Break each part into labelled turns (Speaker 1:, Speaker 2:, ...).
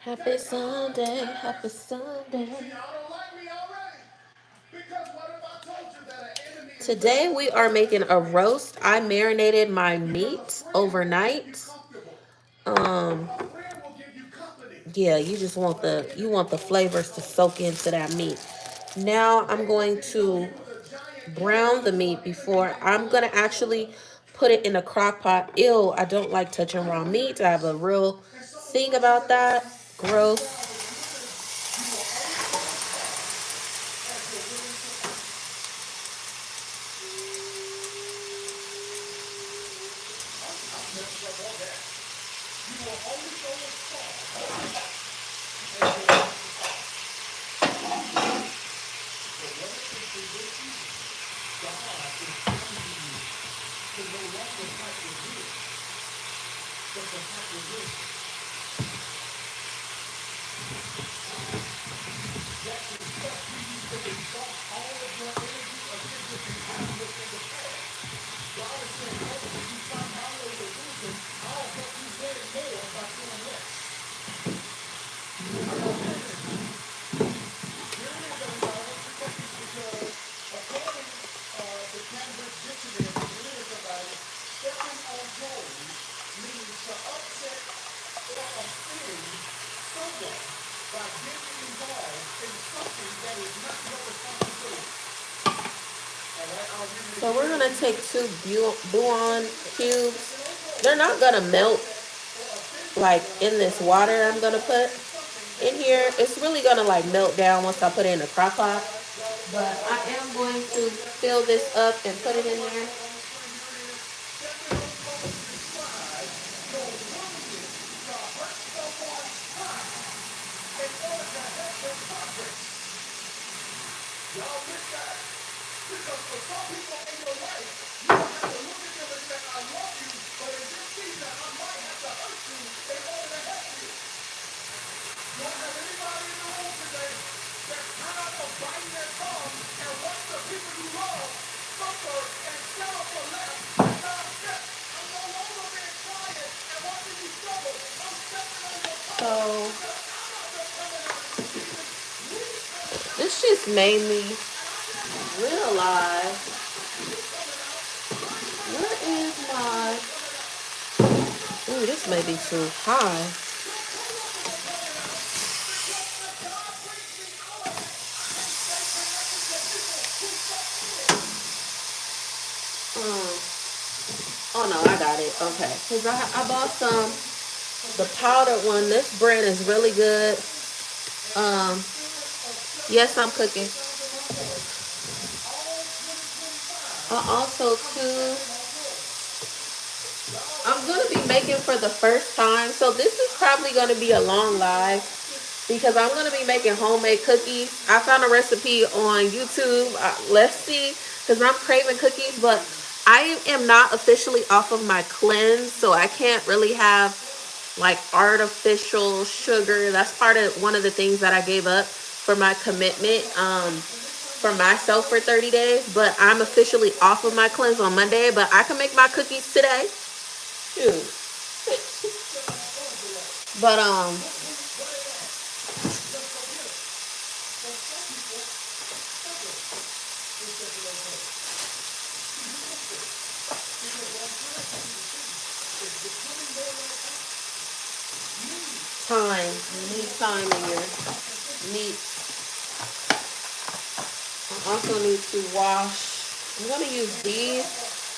Speaker 1: Happy Sunday, happy Sunday. Today we are making a roast. I marinated my meat overnight. Um, yeah, you want the flavors to soak into that meat. Now I'm going to brown the meat before I'm gonna actually put it in a crock pot. Ew, I don't like touching raw meat. I have a real thing about that. Gross. So we're gonna take two bouillon cubes. They're not gonna melt like in this water I'm gonna put in here. It's really gonna like melt down once I put it in the crock pot. But I am going to fill this up and put it in there. So this just made me realize, where is my, ooh, this may be too high. Oh no, I got it. Okay, because I bought the powdered one. This brand is really good. Um, yes, I'm cooking. I also too, I'm gonna be making for the first time. So this is probably gonna be a long live because I'm gonna be making homemade cookies. I found a recipe on YouTube. Let's see, because I'm craving cookies, but I am not officially off of my cleanse, so I can't really have like artificial sugar. That's part of one of the things that I gave up for my commitment for myself for 30 days. But I'm officially off of my cleanse on Monday, but I can make my cookies today. Shoot. But time. You need time in your meat. I also need to wash. I'm gonna use these.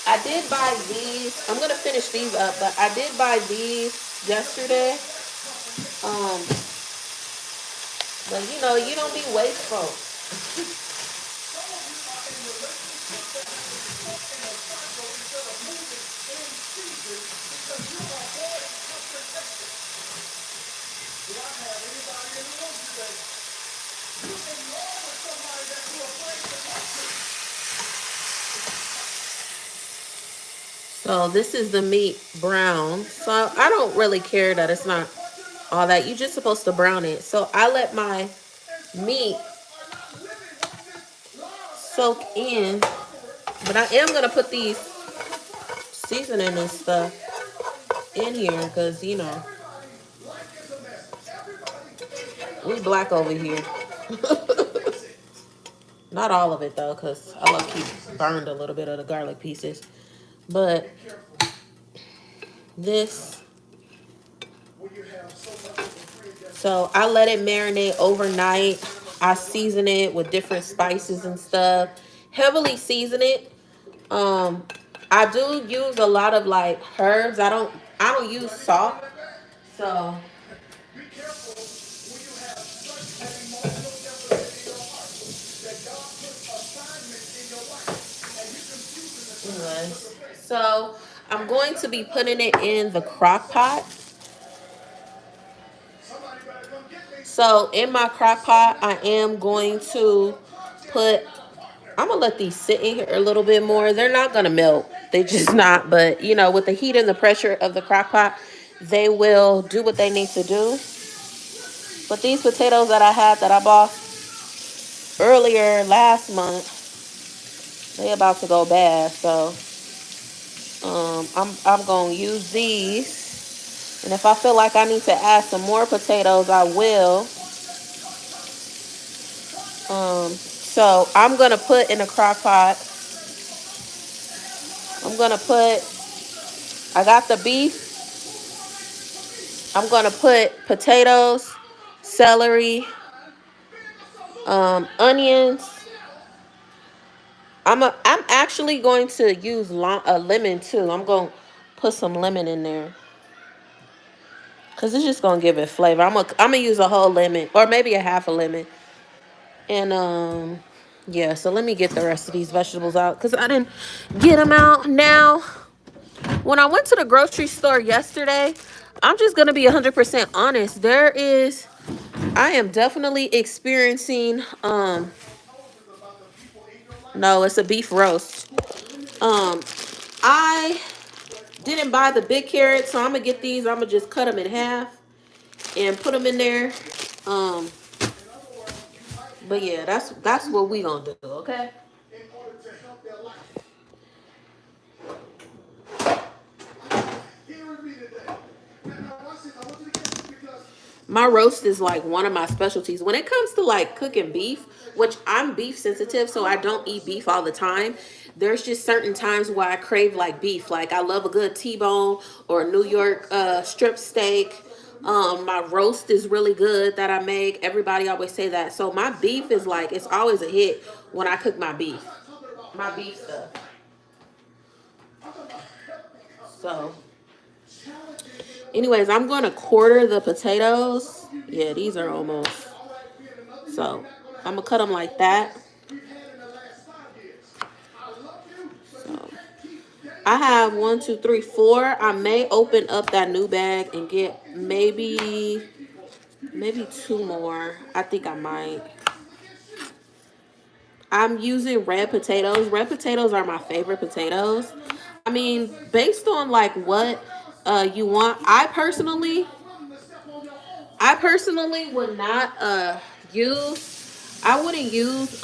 Speaker 1: I did buy these. I'm gonna finish these up, but I did buy these yesterday. Um, but you know, you don't be wasteful. So this is the meat brown. So I don't really care that it's not all that. You're just supposed to brown it. So I let my meat soak in. But I am going to put these seasoning and stuff in here because, you know, We black over here. Not all of it though, because I love keep burned a little bit of the garlic pieces. But this, so I let it marinate overnight. I season it with different spices and stuff. Heavily season it. I do use a lot of like herbs. I don't use salt. So anyways, so I'm going to be putting it in the crock pot. So in my crock pot, I am going to put, I'm going to let these sit in here a little bit more. They're not going to melt. They just not. But, you know, with the heat and the pressure of the crock pot, they will do what they need to do. But these potatoes that I had that I bought earlier last month, they about to go bad. So I'm going to use these. And if I feel like I need to add some more potatoes, I will. So I'm going to put in a crock pot, I'm going to put, I got the beef. I'm going to put potatoes, celery, onions. I'm actually going to use a lemon too. I'm going to put some lemon in there, because it's just going to give it flavor. I'm going to use a whole lemon, or maybe a half a lemon. And yeah, so let me get the rest of these vegetables out, because I didn't get them out. Now, when I went to the grocery store yesterday, I'm just going to be 100% honest. I am definitely experiencing, no, it's a beef roast. I didn't buy the big carrots, so I'm going to get these. I'm going to just cut them in half and put them in there. But yeah, that's what we going to do, okay? My roast is like one of my specialties. When it comes to like cooking beef, which I'm beef sensitive, so I don't eat beef all the time. There's just certain times where I crave like beef. Like I love a good T-bone or a New York strip steak. My roast is really good that I make. Everybody always say that. So my beef is like, it's always a hit when I cook my beef. My beef stuff. So anyways, I'm going to quarter the potatoes. Yeah, these are almost. So I'm going to cut them like that. So I have 1, 2, 3, 4. I may open up that new bag and get maybe 2 more. I think I might. I'm using red potatoes. Red potatoes are my favorite potatoes. I mean, based on like what you want, I personally would not I wouldn't use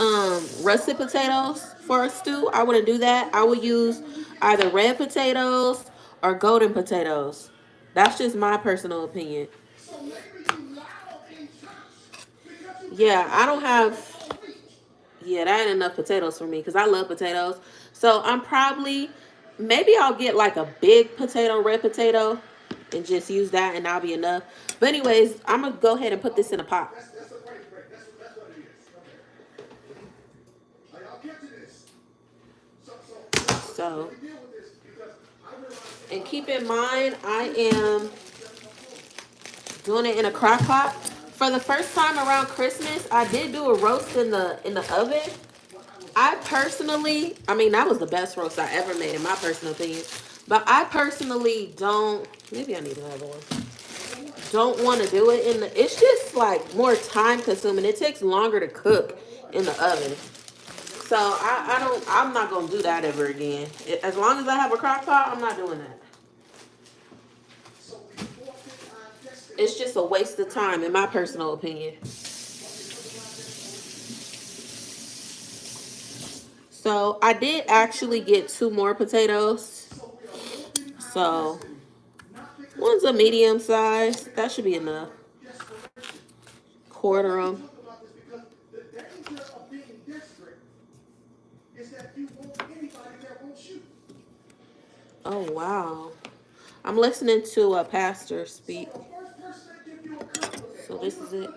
Speaker 1: russet potatoes for a stew. I wouldn't do that. I would use either red potatoes or golden potatoes. That's just my personal opinion. Yeah, I don't have, yeah, that ain't enough potatoes for me, because I love potatoes. So I'm probably, maybe I'll get like a big potato, red potato, and just use that, and that'll be enough. But anyways, I'm going to go ahead and put this in a pot. So, and keep in mind, I am doing it in a crock pot. For the first time around Christmas, I did do a roast in the oven. I personally, I mean, that was the best roast I ever made in my personal opinion. But I personally don't, maybe I need another one. Don't want to do it in the, it's just like more time consuming. It takes longer to cook in the oven. So I'm not going to do that ever again. As long as I have a crock pot, I'm not doing that. It's just a waste of time, in my personal opinion. So I did actually get 2 more potatoes. So one's a medium size. That should be enough. quarter them. Oh, wow. I'm listening to a pastor speak. So this is it.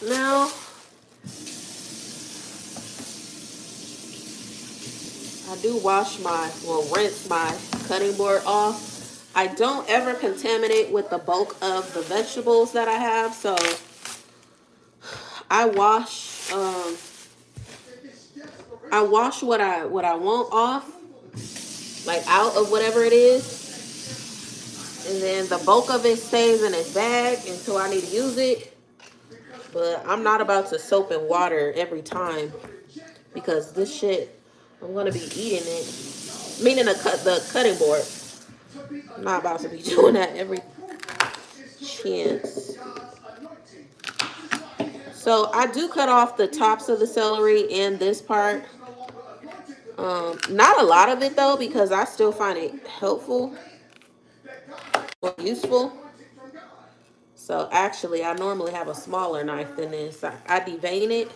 Speaker 1: Now, I do rinse my cutting board off. I don't ever contaminate with the bulk of the vegetables that I have, so I wash what I want off, like out of whatever it is, and then the bulk of it stays in its bag until I need to use it. But I'm not about to soap and water every time because this shit, I'm gonna be eating it. Meaning the cutting board. I'm not about to be doing that every chance. So I do cut off the tops of the celery and this part. Not a lot of it though, because I still find it helpful or useful. So actually, I normally have a smaller knife than this. I devein it.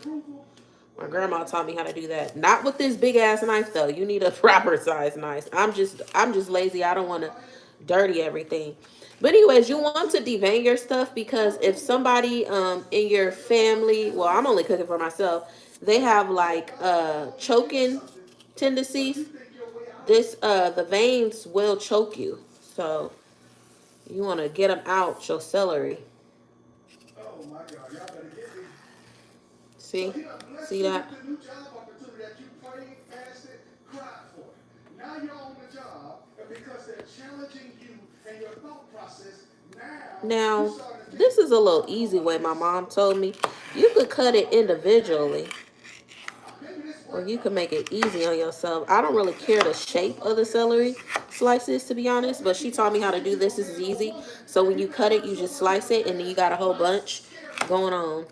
Speaker 1: My grandma taught me how to do that. Not with this big ass knife though. You need a proper size knife. I'm just lazy. I don't want to dirty everything. But anyways, you want to devein your stuff because if somebody in your family, well, I'm only cooking for myself, they have like choking tendencies. The veins will choke you. So you want to get them out your celery. See? See that? Now, this is a little easy way my mom told me. You could cut it individually, or you can make it easy on yourself. I don't really care the shape of the celery slices, to be honest, but she taught me how to do this. This is easy. So when you cut it, you just slice it, and then you got a whole bunch going on.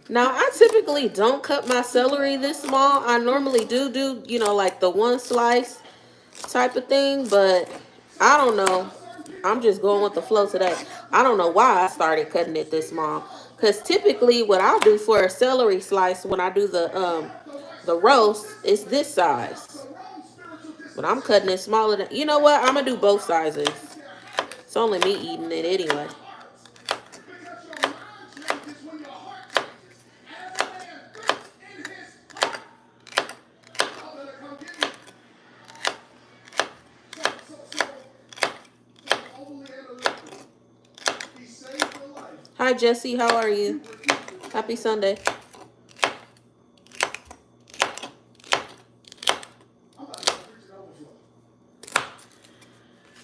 Speaker 1: Now, I typically don't cut my celery this small. I normally do, you know, like the one slice type of thing, but I don't know. I'm just going with the flow today. I don't know why I started cutting it this small. Because typically what I'll do for a celery slice when I do the roast is this size. But I'm cutting it smaller than, you know what? I'm going to do both sizes. It's only me eating it anyway. Hi, Jesse. How are you? Happy Sunday.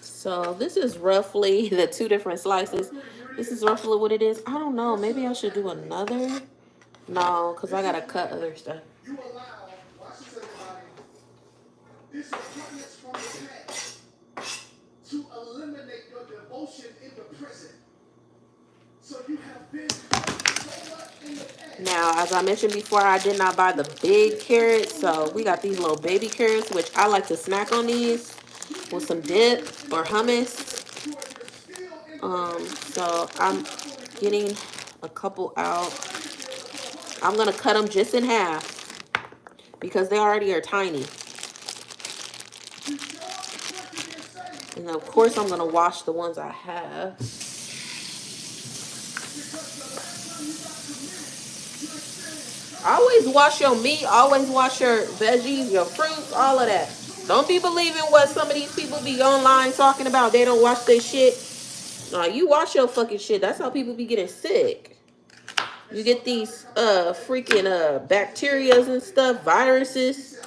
Speaker 1: So this is roughly the two different slices. This is roughly what it is. I don't know. Maybe I should do another. No, because I got to cut other stuff. To eliminate your devotion in the present. So you have been so much in the past. Now, as I mentioned before, I did not buy the big carrots. So we got these little baby carrots, which I like to snack on these with some dip or hummus. So I'm getting a couple out. I'm going to cut them just in half because they already are tiny. And of course, I'm going to wash the ones I have. Always wash your meat. Always wash your veggies, your fruits, all of that. Don't be believing what some of these people be online talking about. They don't wash their shit. No, you wash your fucking shit. That's how people be getting sick. You get these freaking bacterias and stuff, viruses.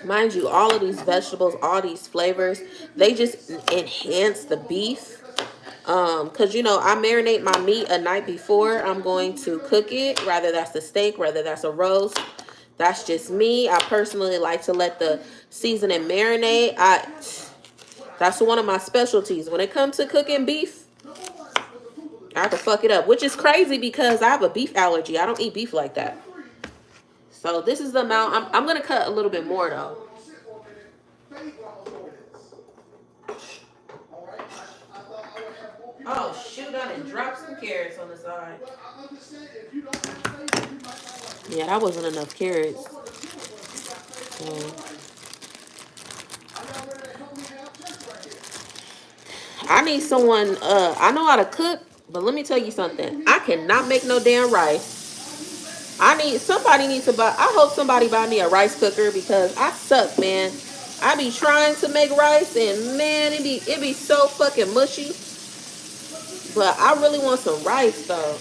Speaker 1: Mind you, all of these vegetables, all these flavors, they just enhance the beef. Because you know, I marinate my meat a night before I'm going to cook it, whether that's a steak, whether that's a roast. That's just me. I personally like to let the seasoning marinate. That's one of my specialties. When it comes to cooking beef, I can fuck it up, which is crazy because I have a beef allergy. I don't eat beef like that. So this is the amount. I'm going to cut a little bit more though. Oh shoot, I done dropped some carrots on the side. Yeah, that wasn't enough carrots. I need someone, I know how to cook, but let me tell you something. I cannot make no damn rice. Somebody needs to buy, I hope somebody buy me a rice cooker because I suck, man. I be trying to make rice and man, it be so fucking mushy. But I really want some rice though.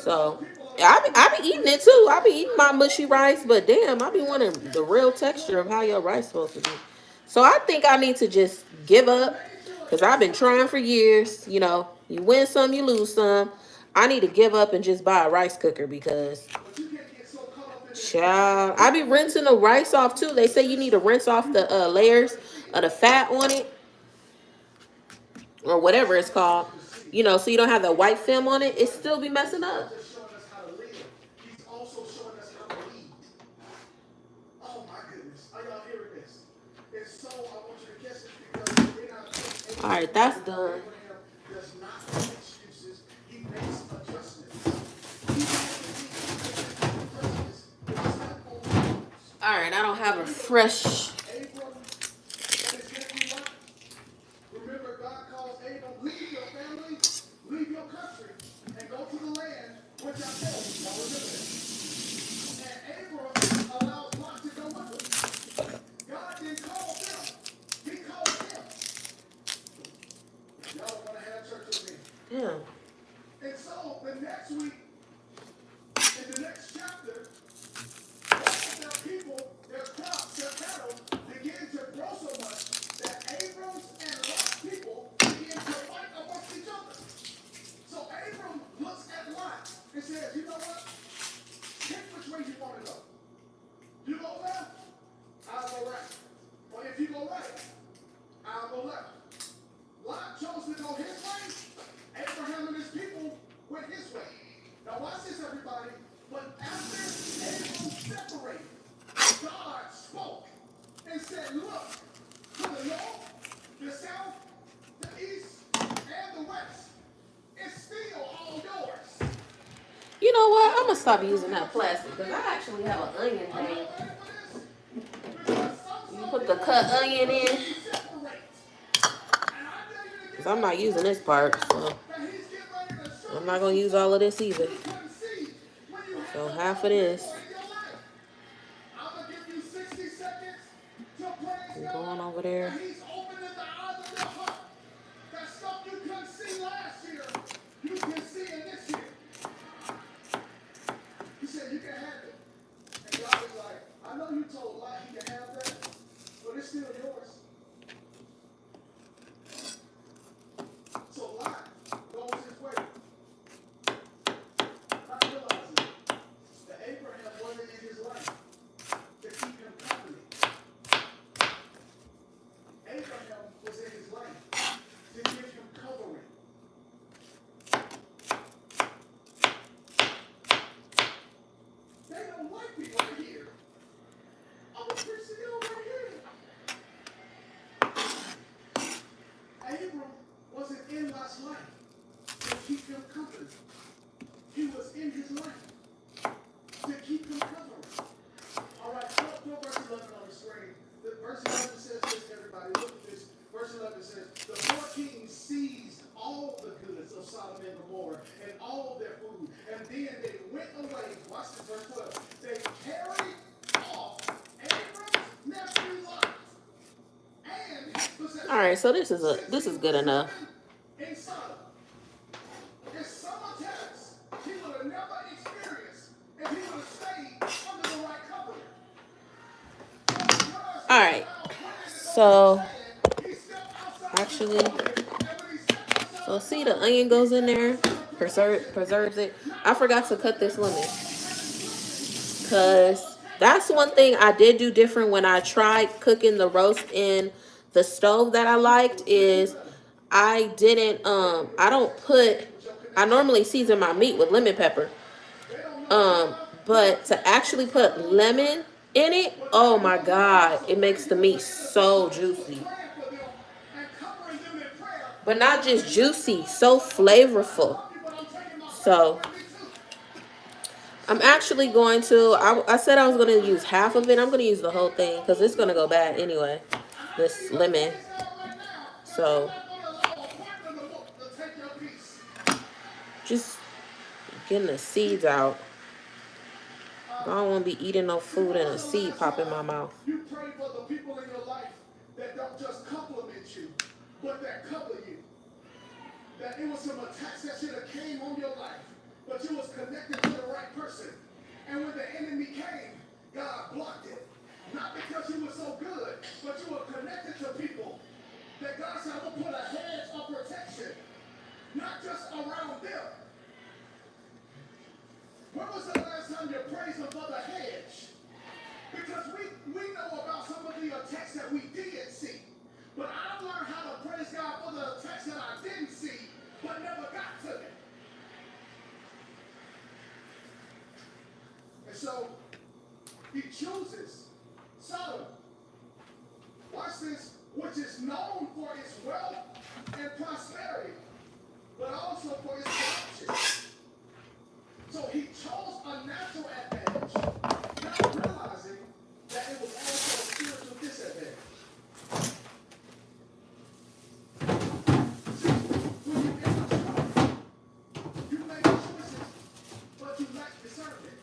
Speaker 1: So I be eating it too. I be eating my mushy rice, but damn, I be wanting the real texture of how your rice supposed to be. So I think I need to just give up because I've been trying for years. You know, you win some, you lose some. I need to give up and just buy a rice cooker because, child, I be rinsing the rice off too. They say you need to rinse off the layers of the fat on it or whatever it's called. You know, so you don't have the white film on it. It still be messing up. All right, that's done. All right, I don't have a fresh. Remember, God calls Abram, leave your family, leave your country, and go to the land which I tell you. Now remember this. And Abram allows Lot to go with him. God didn't call them. He called him. Y'all want to have church with me? Yeah. And so the next week, in the next chapter, their people, their crops, their cattle begin to grow so much that Abram's and Lot's people begin to fight amongst each other. So Abram looks at Lot and says, you know what? Pick which way you want to go. You go left, I'll go right. Or if you go right, I'll go left. Lot chose to go his way. Abraham and his people went his way. Now watch this, everybody. But after Abram separated, God spoke and said, look, to the north, the south, the east, and the west, it's still all yours. You know what? I'm going to stop using that plastic because I actually have an onion thing. You put the cut onion in. Because I'm not using this part, so I'm not going to use all of this either. So half of this. I'm going over there. He said, you can have it. And God was like, I know you told Lot he can have that, but it's still yours. So Lot goes his way. Not realizing that Abraham wasn't in his life to keep him company. Abraham was in his life to give him covering. They don't like me over here. I'm a Christian over here. Abram wasn't in Lot's life to keep him company. He was in his life to keep him covered. All right, throw verse 11 on the screen. Verse 11 says this, everybody. Look at this. Verse 11 says, the four kings seized all the goods of Sodom and Gomorrah and all their food. And then they went away. Watch this, verse 12. They carried off Abram's nephew Lot and All right, so this is good enough. All right, so actually, so see the onion goes in there, preserves it. I forgot to cut this lemon because that's one thing I did do different when I tried cooking the roast in the stove that I liked is I didn't I normally season my meat with lemon pepper. But to actually put lemon in it, oh my God, it makes the meat so juicy. But not just juicy, so flavorful. So I'm actually going to, I said I was going to use half of it. I'm going to use the whole thing because it's going to go bad anyway, this lemon. So just getting the seeds out. I don't want to be eating no food and a seed pop in my mouth. You pray for the people in your life that don't just compliment you, but that cover you. That it was some attacks that should have came on your life, but you was connected to the right person. And when the enemy came, God blocked it. Not because you were so good, but you were connected to people that God said, I'm going to put a hedge of protection, not just around them. When was the last time you praised him for the hedge? Because we know about some of the attacks that we did see. But I learned how to praise God for the attacks that I didn't see, but never got to me. And so, he chooses Sodom. Watch this, which is known for its wealth and prosperity, but also for its corruption. So he chose a natural advantage, not realizing that it was also a spiritual disadvantage. See, when you enter trouble, you make choices, but you lack discernment.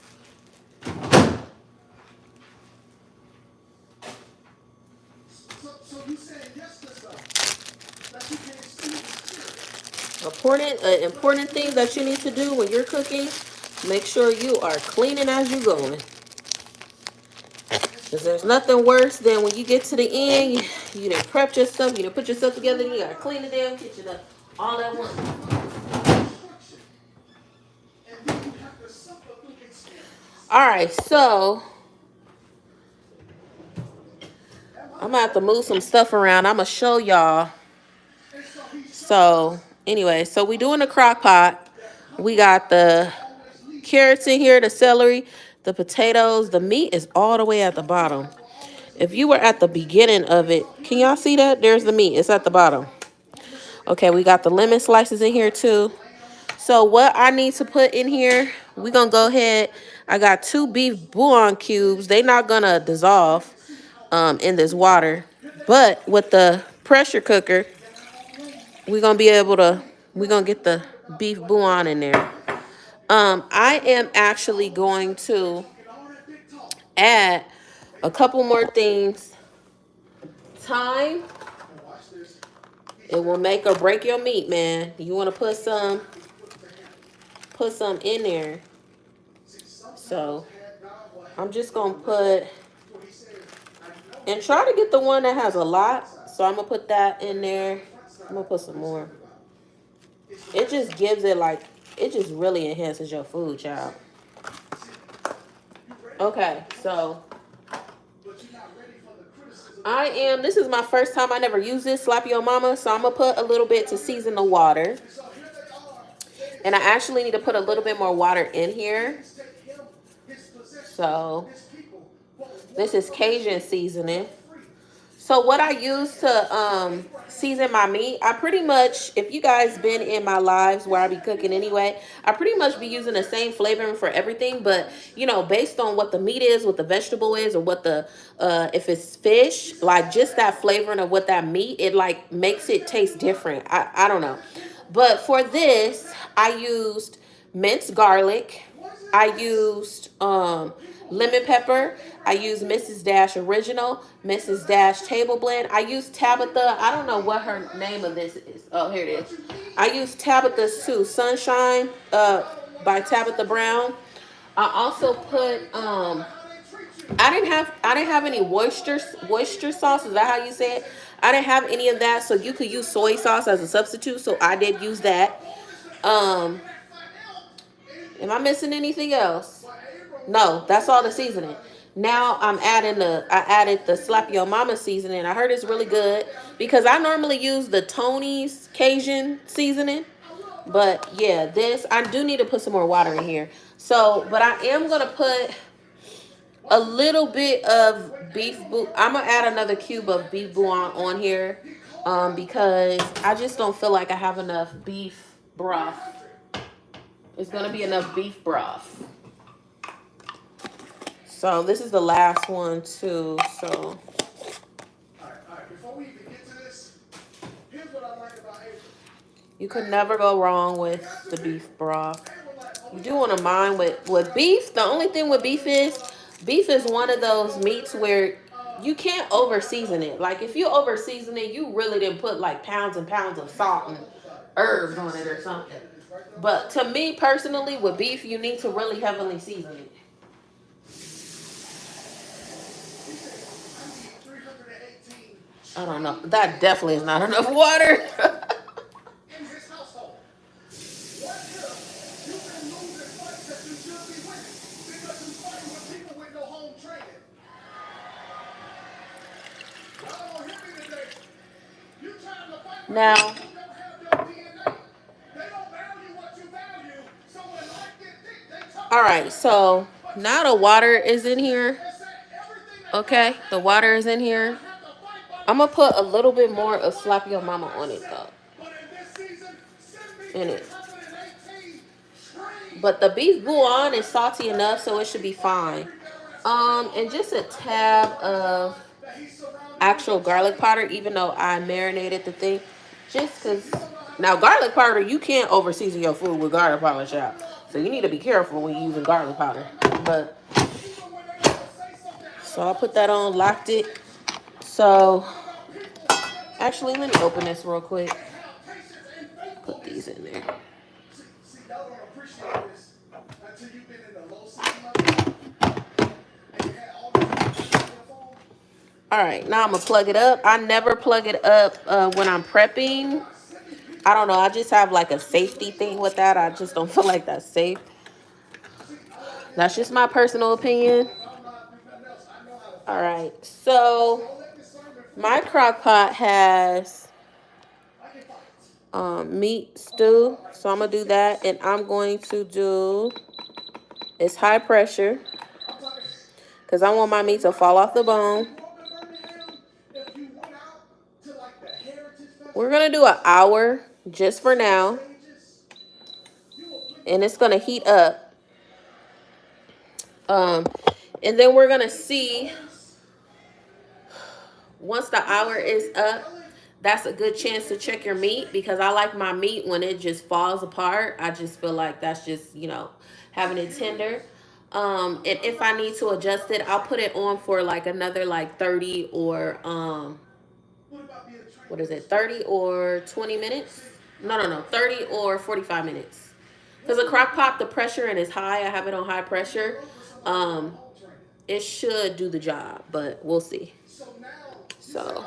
Speaker 1: So you saying yes to stuff that you can't see in the spirit. Important thing that you need to do when you're cooking, make sure you are cleaning as you're going. Because there's nothing worse than when you get to the end, you done prepped your stuff, you done put yourself together, and you gotta clean the damn kitchen up all at once. Alright, so I'm gonna have to move some stuff around. I'm gonna show y'all. So anyway, so we doing the crock pot. We got the carrots in here, the celery, the potatoes. The meat is all the way at the bottom. If you were at the beginning of it, can y'all see that? There's the meat. It's at the bottom. Okay, we got the lemon slices in here too. So what I need to put in here, we're going to go ahead. I got 2 beef bouillon cubes. They're not going to dissolve in this water. But with the pressure cooker, we're going to be able to, we're going to get the beef bouillon in there. I am actually going to add a couple more things. Thyme. It will make or break your meat, man. You want to put some in there. So I'm just gonna put and try to get the one that has a lot. So I'm gonna put that in there. I'm gonna put some more. It just gives it like, it just really enhances your food, child. Okay, so this is my first time. I never used this Slap Your Mama, so I'm gonna put a little bit to season the water. And I actually need to put a little bit more water in here. So this is Cajun seasoning. So what I use to season my meat, I pretty much, if you guys been in my lives where I be cooking anyway, I pretty much be using the same flavoring for everything. But, you know, based on what the meat is, what the vegetable is, or what the, if it's fish, like just that flavoring of what that meat, it like makes it taste different. I don't know. But for this, I used minced garlic. I used lemon pepper. I use Mrs. Dash Original, Mrs. Dash Table Blend. I use Tabitha. I don't know what her name of this is. Oh, here it is. I use Tabitha's too. Sunshine by Tabitha Brown. I also put I didn't have any Worcester sauce. Is that how you say it? I didn't have any of that, so you could use soy sauce as a substitute. So I did use that. Um, am I missing anything else? No, that's all the seasoning. Now I added the Slap Your Mama seasoning. I heard it's really good because I normally use the Tony's Cajun seasoning. But yeah, this I do need to put some more water in here. So, but I am gonna put a little bit of I'm gonna add another cube of beef bouillon on here, because I just don't feel like I have enough beef broth. It's gonna be enough beef broth. So this is the last one too. So all right. Before we even get to this, here's what I like about April. You could never go wrong with the beef broth. You do want to mind with beef. The only thing with beef is one of those meats where you can't over season it. Like if you over season it, you really didn't put like pounds and pounds of salt and herbs on it or something. But to me personally, with beef, you need to really heavily season it. I don't know. That definitely is not enough water. Now, all right, so now the water is in here. Okay, the water is in here. I'm gonna put a little bit more of Slap Your Mama on it though. In it. But the beef bouillon is salty enough, so it should be fine. And just a tab of actual garlic powder, even though I marinated the thing. Just because now garlic powder, you can't over season your food with garlic powder, child. So you need to be careful when you're using garlic powder. But so I put that on, locked it. So actually, let me open this real quick. Put these in there. All right, now I'm gonna plug it up. I never plug it up when I'm prepping. I don't know. I just have like a safety thing with that. I just don't feel like that's safe. That's just my personal opinion. All right, so my crock pot has meat stew, so I'm gonna do that, and I'm going to do it's high pressure because I want my meat to fall off the bone. We're gonna do an hour just for now, and it's gonna heat up. And then we're gonna see once the hour is up. That's a good chance to check your meat because I like my meat when it just falls apart. I just feel like that's just, having it tender. And if I need to adjust it, I'll put it on for like another like 30 or 30 or 20 minutes? No, 30 or 45 minutes. Because a crock pot, the pressure and it's high. I have it on high pressure. It should do the job, but we'll see. So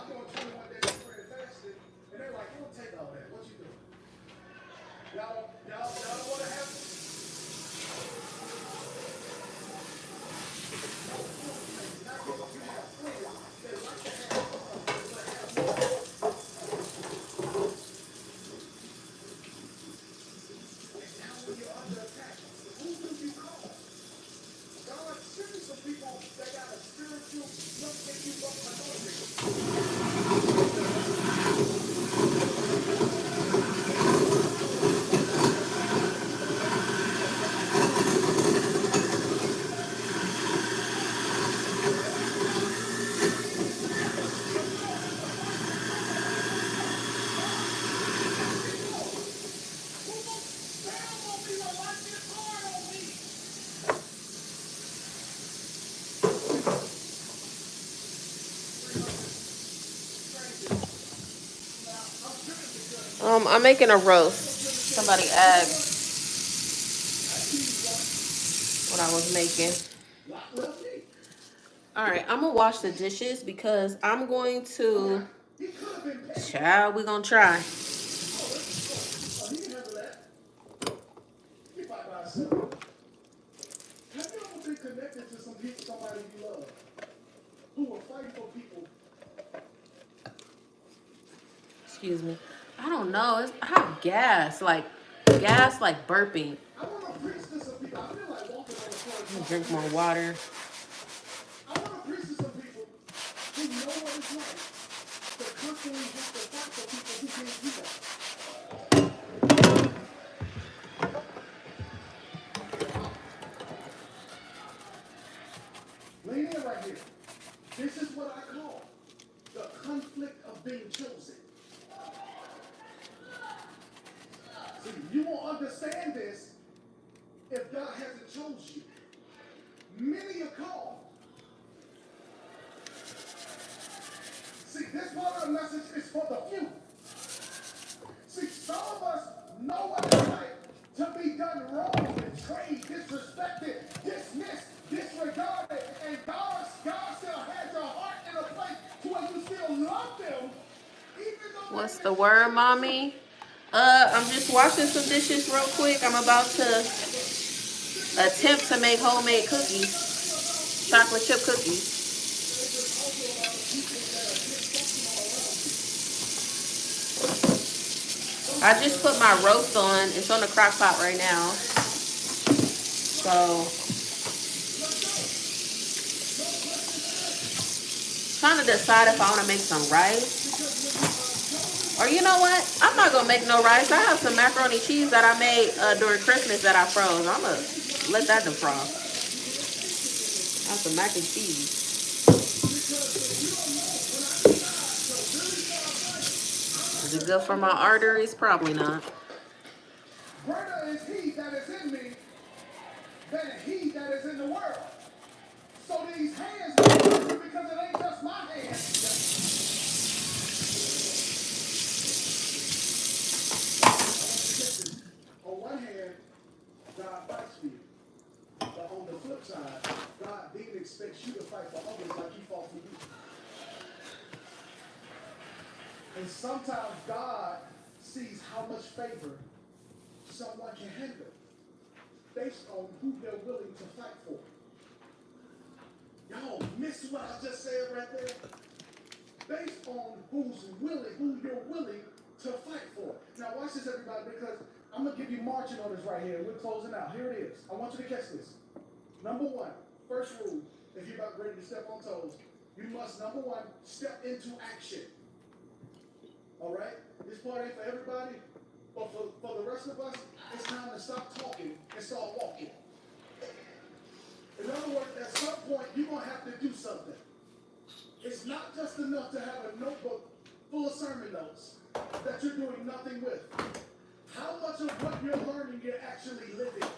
Speaker 1: I'm making a roast. Somebody asked what I was making. All right, I'm gonna wash the dishes because I'm going to. Child, we gonna try. Excuse me. I don't know. I have gas like burping. I'm gonna drink more water. Lean in right here. This is what I call the conflict of being chosen. See, you won't understand this if God hasn't chosen you. Many are called. See, this part of the message is for the few. See, some of us know what it's like to be done wrong, betrayed, disrespected, dismissed, disregarded, and God still has your heart in a place to where you still love them. What's the word, mommy? I'm just washing some dishes real quick. I'm about to attempt to make homemade cookies, chocolate chip cookies. I just put my roast on. It's on the crock pot right now. So, trying to decide if I want to make some rice. Or you know what? I'm not going to make no rice. I have some macaroni cheese that I made during Christmas that I froze. I'm going to let that defrost. I have some mac and cheese. Is it good for my arteries? Probably not. Greater is he that is in me than he that is in the world. So these hands because it ain't just my hands. On one hand, God fights for you. But on the flip side, God didn't expect you to fight for others like he fought for you. And sometimes God sees how much favor someone can handle based on who they're willing to fight for. Y'all miss what I just said right there? Based on who you're willing to fight for. Now watch this, everybody, because I'm going to give you marching orders right here. We're closing out. Here it is. I want you to catch this. Number one, first rule, if you're about ready to step on toes, you must, number one, step into action. All right? This part ain't for everybody, but for the rest of us, it's time to stop talking and start walking. In other words, at some point, you're going to have to do something. It's not just enough to have a notebook full of sermon notes that you're doing nothing with. How much of what you're learning you're actually living?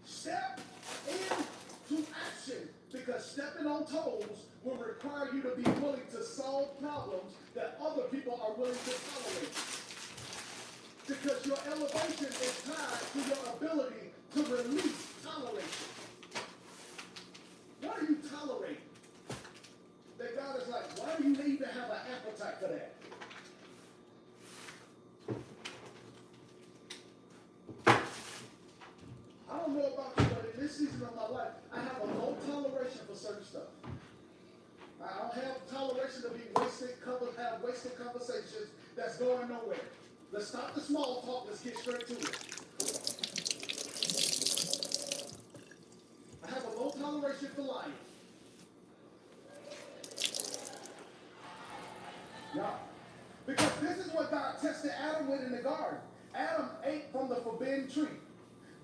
Speaker 1: Step into action, because stepping on toes will require you to be willing to solve problems that other people are willing to tolerate. Because your elevation is tied to your ability to release toleration. What are you tolerating? That God is like, why do you need to have an appetite for that? I don't know about you, but in this season of my life, I have a low toleration for certain stuff. I don't have toleration to be have wasted conversations that's going nowhere. Let's stop the small talk. Let's get straight to it. I have a low toleration for lying. Yeah. Because this is what God tested Adam with in the garden. Adam ate from the forbidden tree.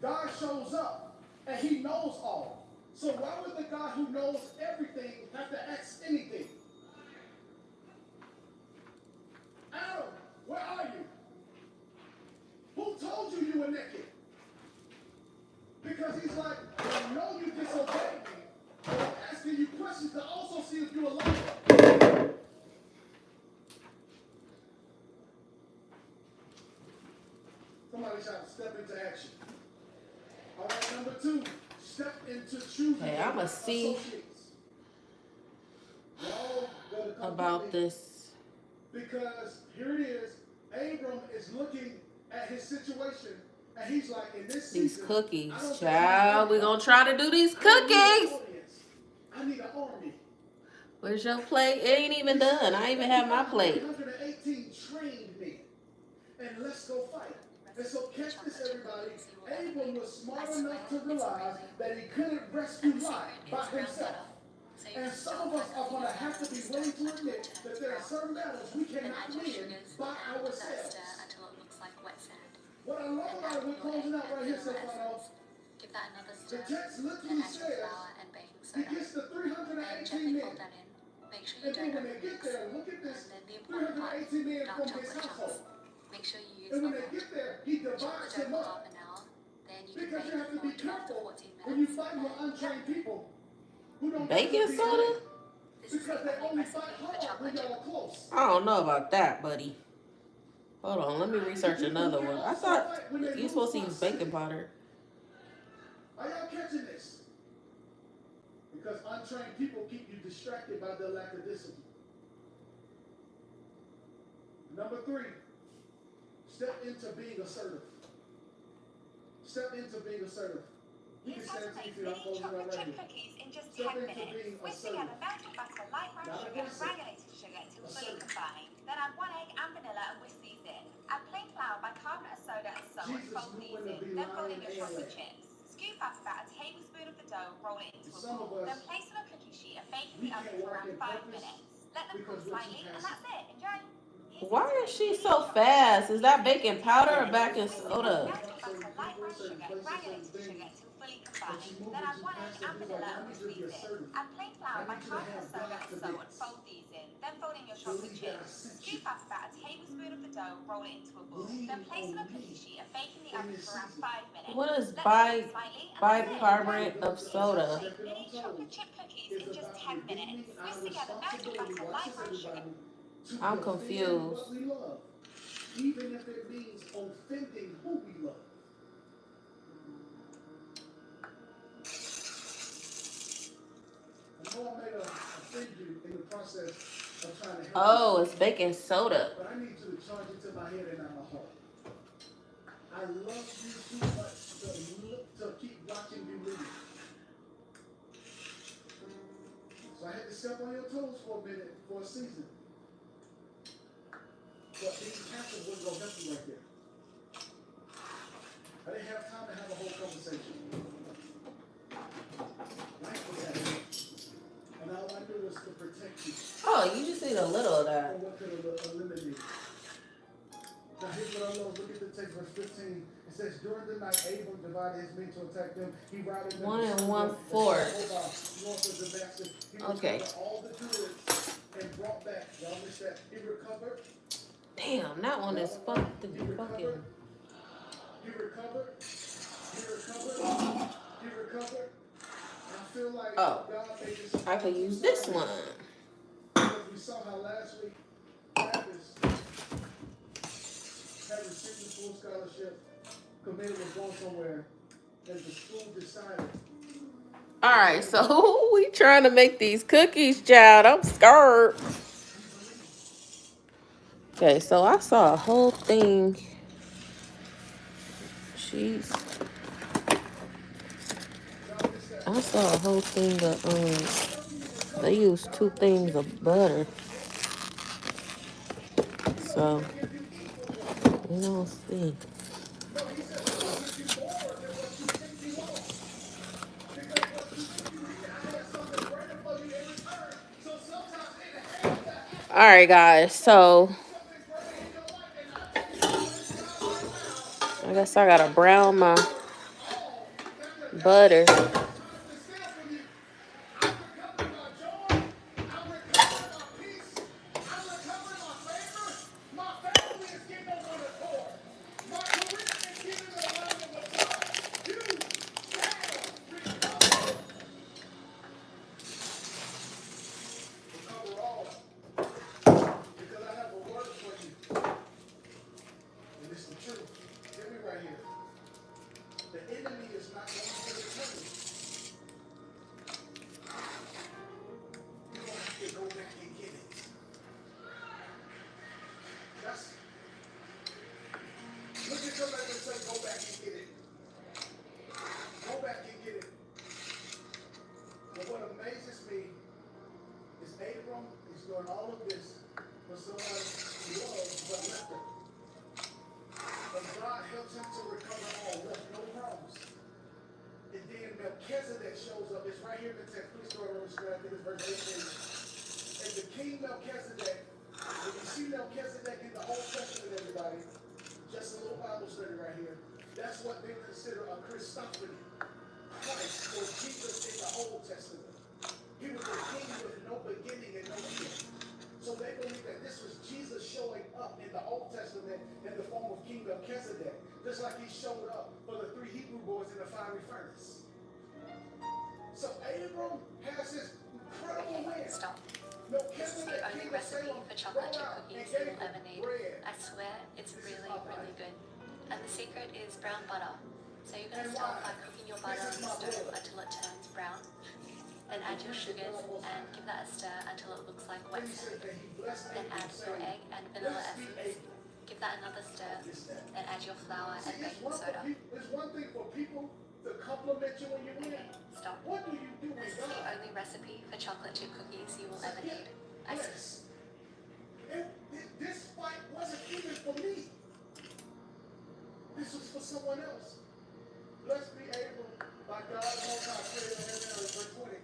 Speaker 1: God shows up, and he knows all. So why would the God who knows everything have to ask anything? Adam, where are you? Who told you you were naked? Because he's like, I know you disobeyed me, but I'm asking you questions to also see if you're alive. I'ma see about this.
Speaker 2: Because here it is, Abram is looking at his situation, and he's like, in this
Speaker 1: These
Speaker 2: season,
Speaker 1: cookies, child. We're gonna try to do these cookies.
Speaker 2: I need an army.
Speaker 1: Where's your plate? It ain't even done. I even have my plate.
Speaker 2: 118 trained men, and let's go fight. And so catch this, everybody. Abram was smart enough to realize that he couldn't rescue Lot by himself. And some of us are going to have to be willing to admit that there are certain battles we cannot win by ourselves. What I love about it, we're closing out right here, Stefano. The text literally says he gets the 318 men. And then when they get there, look at this, 318 men from his household. And when they get there, he divides them up. Because you have to be careful when you fight with untrained people who don't
Speaker 1: Baking soda?
Speaker 2: because they only fight hard when y'all are close.
Speaker 1: I don't know about that, buddy. Hold on, let me research another one. I thought you're supposed to use baking powder.
Speaker 2: Are y'all catching this? Because untrained people keep you distracted by their lack of discipline. Number 3, step into being assertive. Step into being assertive. You can stand to your feet. I'm closing out right here.
Speaker 3: Cookies in just
Speaker 2: Step
Speaker 3: 10
Speaker 2: into
Speaker 3: minutes.
Speaker 2: being
Speaker 3: Whisk
Speaker 2: assertive.
Speaker 3: together melted butter, light brown sugar, and granulated sugar until fully combined. Then add 1 egg and vanilla and whisk these in. Add plain flour, bicarbonate of soda and salt and fold these in. Then fold in your chocolate chips. Scoop up about a tablespoon of the dough, roll it into a ball. Then place on a cookie sheet and bake in the oven for around 5 minutes. Let them cook slightly and that's it. Enjoy!
Speaker 1: Why is she so fast? Is that baking powder or baking soda?
Speaker 3: Melted butter, light brown sugar, and granulated sugar until fully combined. Then add 1 egg and vanilla and whisk these in. Add plain flour, bicarbonate of soda and salt and fold these in. Then fold in your chocolate chips. Scoop up about a tablespoon of the dough, roll it into a ball. Then place on a cookie sheet and bake in the oven for around 5 minutes.
Speaker 1: What is
Speaker 3: Let them cook slightly and that's it.
Speaker 1: bicarbonate of soda?
Speaker 3: Mini chocolate chip cookies in just 10 minutes. Whisk together melted butter, light brown sugar.
Speaker 1: I'm confused.
Speaker 2: What we love, even if it means offending who we love. I know I may have offended you in the process of trying to help
Speaker 1: Oh,
Speaker 2: you,
Speaker 1: it's baking soda.
Speaker 2: but I need you to charge it to my head and not my heart. I love you too much to keep watching you leave. So I had to step on your toes for a minute, for a season. But being passive wasn't going to help you right there. I didn't have time to have a whole conversation. Life was happening. And all I knew was to protect you.
Speaker 1: Oh, you just need a little of
Speaker 2: Or
Speaker 1: that.
Speaker 2: what could eliminate. Now here's what I love. Look at the text, verse 15. It says, during the night, Abram divided his men to attack them. He routed them
Speaker 1: 1 1/4. Okay.
Speaker 2: All the goods and brought back. Y'all miss that? He recovered.
Speaker 1: Damn, that one is fucking.
Speaker 2: He recovered. He recovered. I feel like
Speaker 1: Oh,
Speaker 2: God made this.
Speaker 1: I could use this one.
Speaker 2: Because we saw how last week Travis had received the full scholarship, committed was going somewhere, and the school decided.
Speaker 1: All right, so we trying to make these cookies, child. I'm scared. Okay, so I saw a whole thing. Jeez. I saw a whole thing of they used 2 things of butter. So we don't see. All right, guys. So I guess I gotta brown my butter.
Speaker 2: The enemy is not going to return. doing all of this for someone who loves but left her. But God helps him to recover all, left no crumbs. And then Melchizedek shows up. It's right here in the text. Please go over the screen. I think it's verse 18. And the king Melchizedek, when you see Melchizedek in the Old Testament, everybody, just a little Bible study right here. That's what they consider a Christophany. Christ or Jesus in the Old Testament. He was a king with no beginning and no end. So they believe that this was Jesus showing up in the Old Testament in the form of King Melchizedek, just like he showed up for the 3 Hebrew boys in the fiery furnace. So Abram has this incredible win.
Speaker 3: Stop. This is the only recipe for chocolate chip cookies you will ever need. I swear, it's really, really good. And the secret is brown butter. So you're going to start by cooking your butter on the stove until it turns brown. Then add your sugars and give that a stir until it looks like wet sand. Then add your egg and vanilla essence. Give that another stir. Then add your flour and baking soda.
Speaker 2: It's one thing for people to compliment you when you win.
Speaker 3: Okay, stop.
Speaker 2: What do you do
Speaker 3: This is the only recipe for chocolate chip cookies you will ever need. I
Speaker 2: Yes. This fight wasn't even for me. This was for someone else. Blessed be able by God Most High, praise the heaven and verse 20.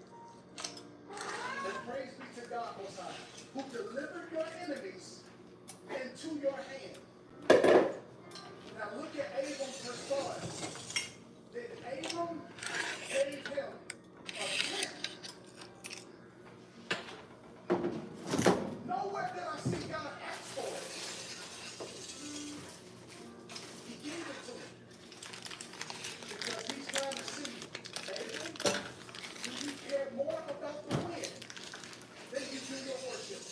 Speaker 2: And praise be to God Most High, who delivered your enemies into your hand. Now look at Abram's response. Then Abram gave him a tenth. Nowhere did I see God ask for it. He gave it to him. Because he's trying to see, Abram, do you care more about the win than you do your worship?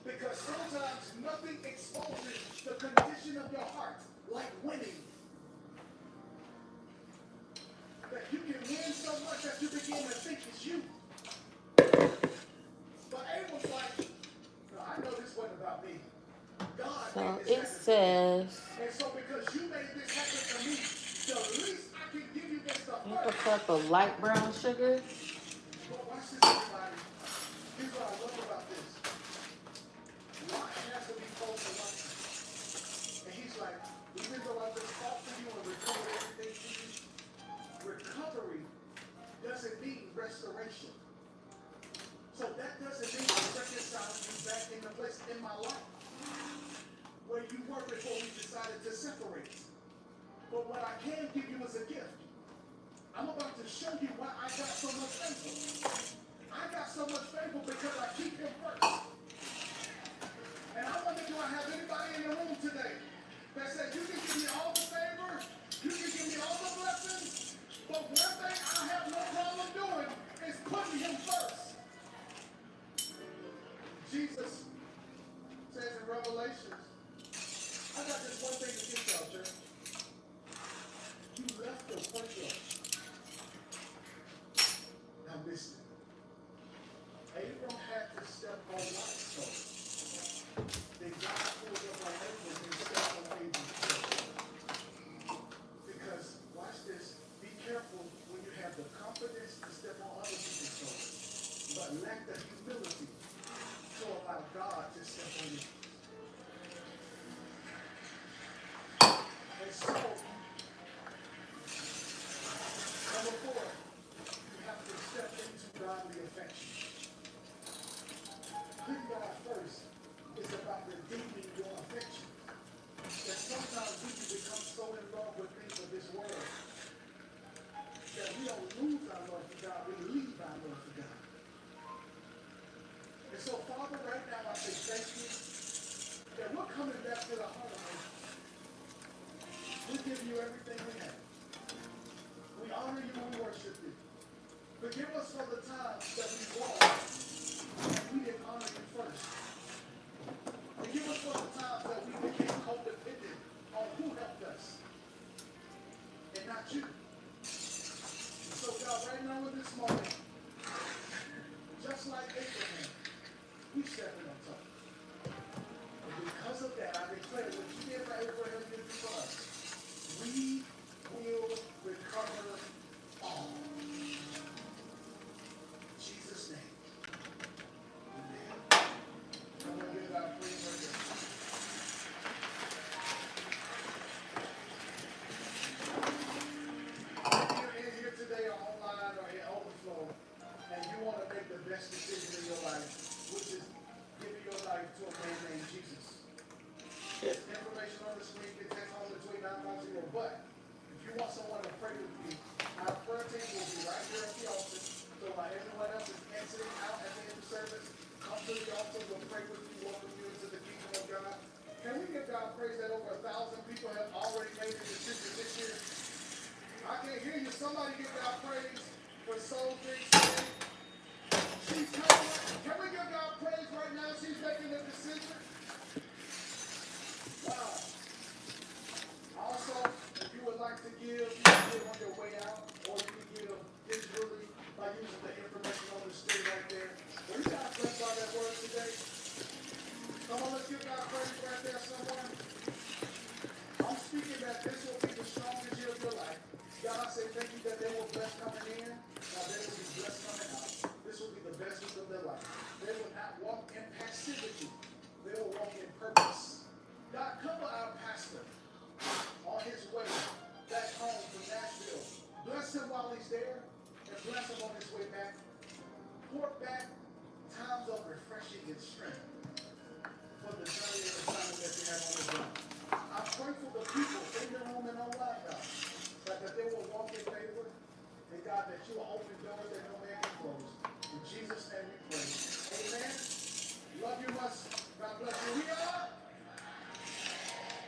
Speaker 2: Because sometimes nothing exposes the condition of your heart like winning. That you can win so much that you begin to think it's you. But Abram's like, no, I know this wasn't about me. God
Speaker 1: So
Speaker 2: made this
Speaker 1: it
Speaker 2: happen.
Speaker 1: says,
Speaker 2: And so because you made this happen to me, the least I can give you is the
Speaker 1: half a
Speaker 2: first.
Speaker 1: cup of light brown sugar.
Speaker 2: But watch this, everybody. Here's what I love about this. Lot has to be close to Lot. And he's like, even though I just fought for you and recovered everything for you, recovery doesn't mean restoration. So that doesn't mean I'm reconciling you back in the place in my life where you were before we decided to separate. But what I can give you is a gift. I'm about to show you why I got so much favor. I got so much favor because I keep him first. And I wonder, do I have anybody in the room today that said, you can give me all the favor, you can give me all the blessings, but one thing I have no problem doing is putting him first. Jesus says in Revelations, I got just one thing to give y'all, church. You left your first love. Now listen. Abram had to step on Lot's toe. Then God pulled up on Abram and stepped on Abram's toe. Because, watch this, be careful when you have the confidence to step on other people's toes, but lack the humility to allow God to step on you. And so, number 4, you have to step into godly affection. Putting God first is about redeeming your affection. That sometimes we can become so in love with things of this world that we don't lose our love for God, we leave our love for God. And so, Father, right now I say thank you that we're coming back to the heart of it. We give you everything we have. We honor you and we worship you. Forgive us for the times that we walked and we didn't honor you first. Forgive us for the times that we became codependent on who helped us and not you. So God, right now in this moment, just like Abraham, we stepping on top. And because of that, I declare what you did for Abraham, you did for us. We will recover all. In Jesus' name. In to a man named Jesus. Information on the screen can text home between 950. But if you want someone to pray with you, our prayer team will be right here at the altar. So while everyone else is exiting out at the end of service, come to the altar. We'll pray with you, welcome you into the kingdom of God. Can we give God praise that over 1,000 people have already made a decision this year? I can't hear you. Somebody give God praise for souls being saved. She's coming. Can we give God praise right now? She's making a decision. Wow. Also, if you would like to give, you can give on your way out, or you can give digitally by using the information on the screen right there. Were you guys blessed by that word today? Come on, let's give God praise right there, someone. I'm speaking that this will be the strongest year of your life. God, I say thank you that they will bless coming in. Now they will be blessed coming out. This will be the best week of their life. They will not walk in passivity. They will walk in purpose. God, cover our pastor on his way back home from Nashville. Bless him while he's there and bless him on his way back. Pour back times of refreshing and strength for the journey and assignment that you have on the ground. I pray for the people in the room and online, God, that they will walk in favor, and God, that you will open doors that no man can close. In Jesus' name we pray. Amen. Love you much. God bless you. We are.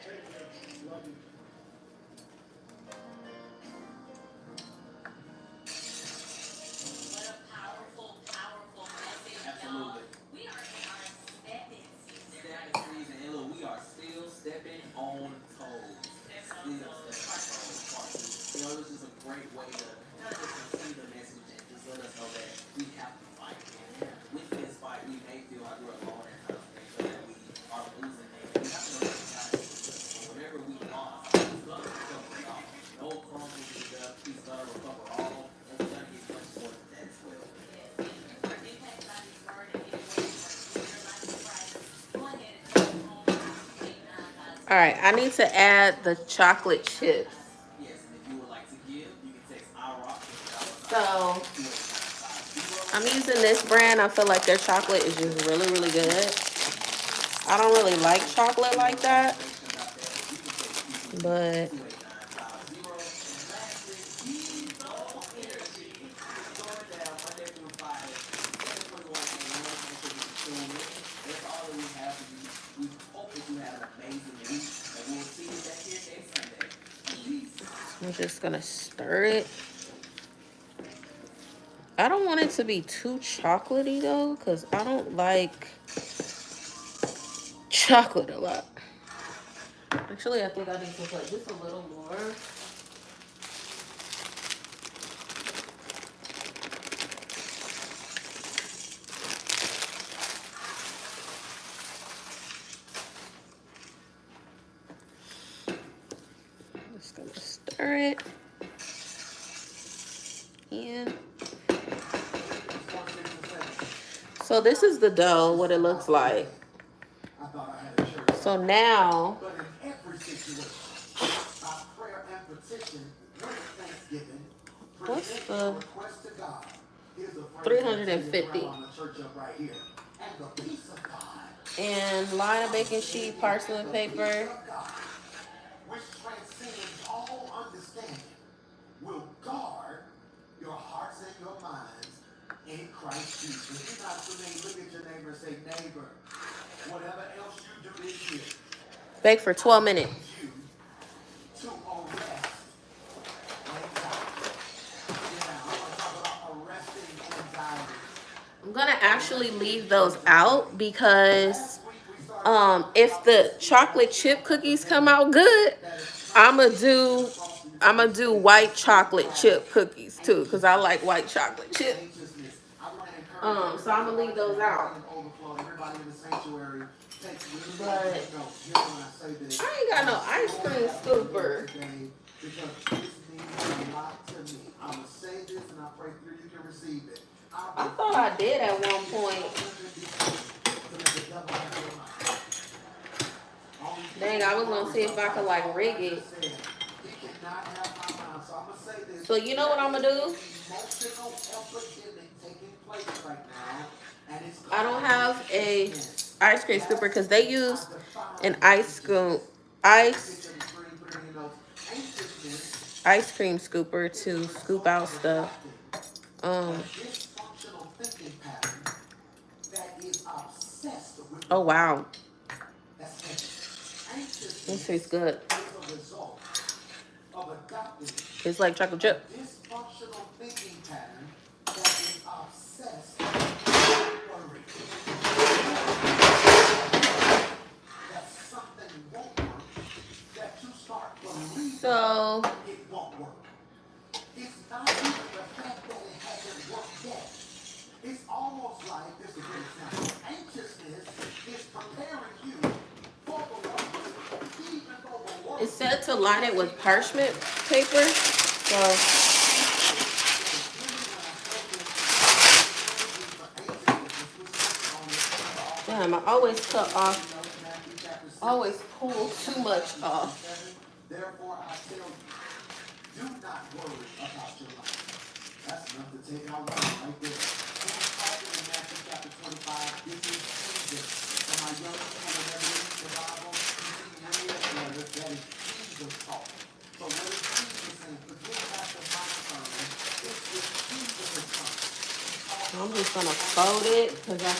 Speaker 2: Thank you. Love you.
Speaker 3: What a powerful, powerful message, y'all.
Speaker 4: Absolutely.
Speaker 3: We are in our stepping season, right?
Speaker 4: Stepping season, and look, we are still stepping on toes.
Speaker 3: Stepping on
Speaker 4: Still
Speaker 3: toes.
Speaker 4: stepping on toes. You know, this is a great way to kind of just see the message and just let us know that we have to fight. And with this fight, we may feel like we're alone at times, and that we are losing things. We have to recognize that whatever we lost, He's gonna recover it all. No crumbs will be left. He's gonna recover all, and we're gonna get much more than that as well.
Speaker 3: Yes, and if you are impacted by this word in any way, you want to give your life to Christ, go ahead and text home 28952.
Speaker 1: All right, I need to add the chocolate chips.
Speaker 4: Yes, and if you would like to give, you can text IROC
Speaker 1: So
Speaker 4: $28950.
Speaker 1: I'm using this brand. I feel like their chocolate is just really, really good. I don't really like chocolate like that, but I'm just gonna stir it. I don't want it to be too chocolatey though, because I don't like chocolate a lot. Actually, I think I need to put just a little more. I'm just gonna stir it in. So this is the dough, what it looks like. So now, what's the 350? And line of baking sheet, parchment paper.
Speaker 2: Which transcends all understanding, will guard your hearts and your minds in Christ Jesus. If you're not familiar, look at your neighbor and say, neighbor, whatever else you do this year,
Speaker 1: Bake for 12 minutes.
Speaker 2: you to arrest anxiety. Yeah, I want to talk about arresting anxiety.
Speaker 1: I'm gonna actually leave those out because if the chocolate chip cookies come out good, I'ma do white chocolate chip cookies too, because I like white chocolate chip. So I'm gonna leave those out. But I ain't got no ice cream scooper. I thought I did at one point. Dang, I was gonna see if I could like rig it. So you know what I'm gonna do? I don't have a ice cream scooper because they use an ice cream scooper to scoop out stuff. Oh wow, this tastes good. It's like chocolate chip.
Speaker 2: Dysfunctional thinking pattern that is obsessed with worry. That something won't work, that you start believing
Speaker 1: So
Speaker 2: it won't work. It's not even the fact that it hasn't worked yet. It's almost like, this is a great example, anxiousness is preparing you for the worst, even though the worst.
Speaker 1: it said to line it with parchment paper. So damn, I always cut off. Always pull too much off.
Speaker 2: Therefore, I tell you, do not worry about your life. That's enough to take our life right there. James talking in Matthew chapter 25, this is Jesus. For my young people, whenever you read the Bible, you see red letters, that is Jesus talking. So what is Jesus saying? Forget about the my sermon. This is Jesus' sermon.
Speaker 1: I'm just gonna fold it because I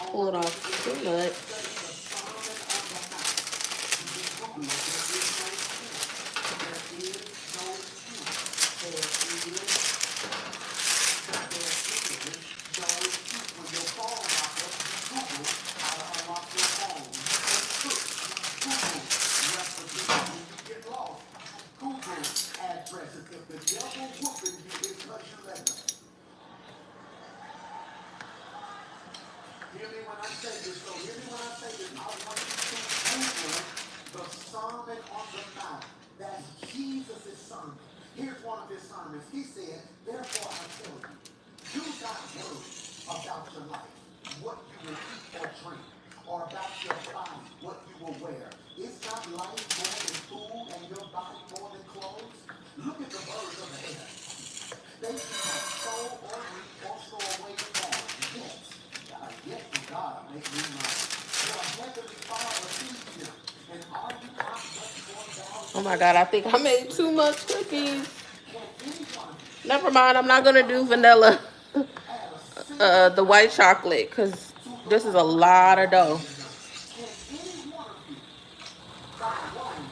Speaker 1: pulled off too much.
Speaker 2: If the devil whooping you, it's because you let him. Hear me when I say this, so hear me when I say this. I want you to Google the Sermon on the Mount. That's Jesus' sermon. Here's one of his sermons. He said, therefore I tell you, do not worry about your life, what you will eat or drink, or about your body, what you will wear. Is not life more than food and your body more than clothes? Look at the birds of the air. They do not sow or reap or store away in barns, yet from God make me mine. Your heavenly Father feeds you, and are you not much more valuable?
Speaker 1: Oh my god, I think I made too much cookies.
Speaker 2: Can anyone
Speaker 1: Never mind, I'm not gonna do vanilla.
Speaker 2: add a single
Speaker 1: The white chocolate because this is a lot of dough.
Speaker 2: Can any one of you, by one,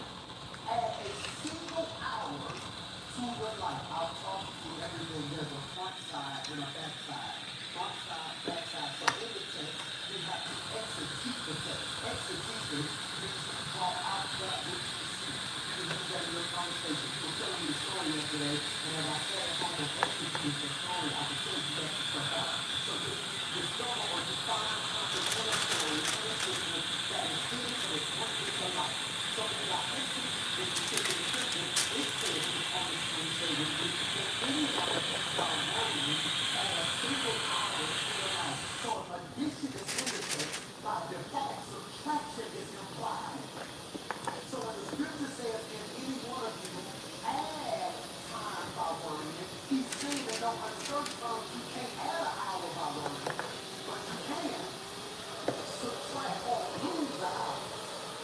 Speaker 2: add a single hour to your life? I'll talk to everything. There's a front side and a back side. Front side, back side. So in the text, you have to exegete the text. Exegesis means to draw out that which you see. You can use that in your conversation. You were telling me the story yesterday, and as I said at home and exegeted the story, I can tell you that stuff out. So you discover or you find something in a story, in a scripture, that is hidden and it's worked into life. So as I exegete this particular scripture, it says on the screen, say with me, can anyone of you while worrying add a single hour to your life? So if addition is in the text, by default, subtraction is implied. So when the scripture says, can any one of you add time by worrying, he's saying that no uncertain terms you can't add an hour by worrying, but you can subtract or lose an hour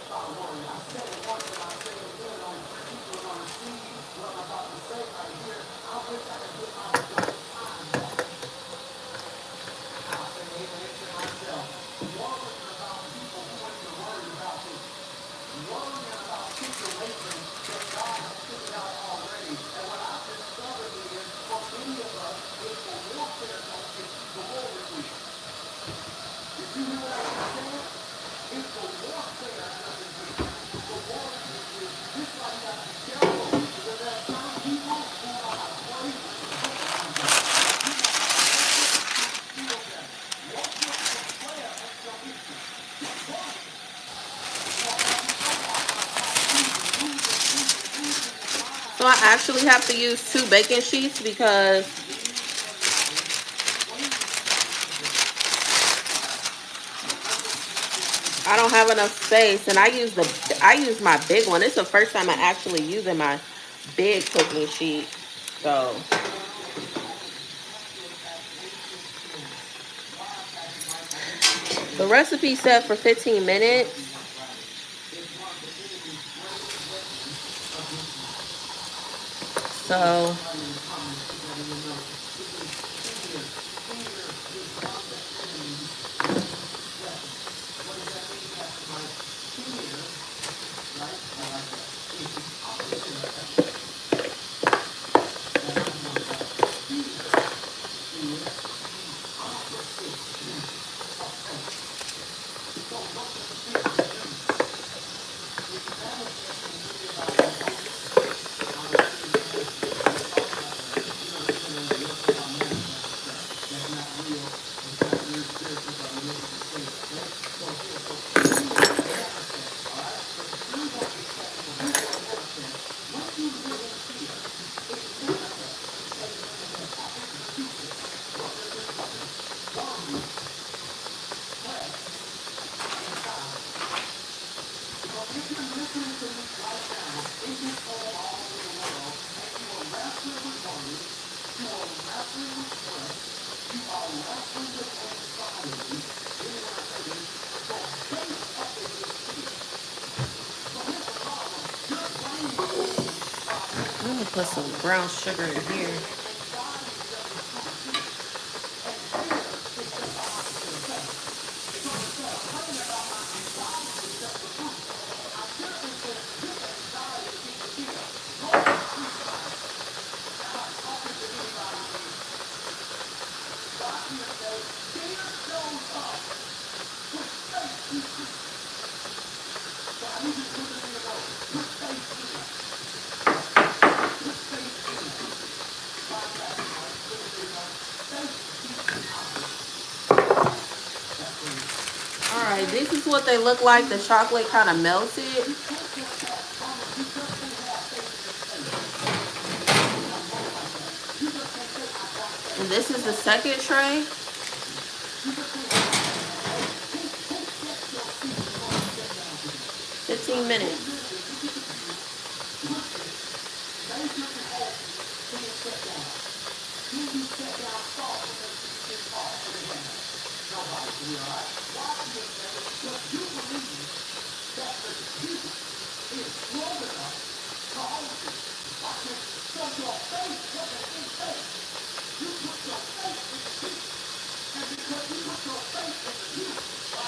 Speaker 2: by worrying. I said it once and I say it again, only three people are going to see what I'm about to say right here. I wish I could get my time back. I'll say amen to myself. Worrying about people who ain't even worried about me. Worrying about situations that God has figured out already. And what I've discovered is, for many of us, it's the warfare tactic the glory week. Did you hear what I just said? It's the warfare doesn't do. The warfare is, this is why you got to be careful. Because there are some people who know how to pray when the pressure comes up. You know how to worship when you feel better. Worship and prayer ain't your issue. Just worry.
Speaker 1: So I actually have to use 2 baking sheets because I don't have enough space, and I use my big one. It's the first time I actually using my big cooking sheet. So The recipe set for 15 minutes. So I'm gonna put some brown sugar in here. Alright, this is what they look like. The chocolate kind of melted. And this is the second tray. 15 minutes.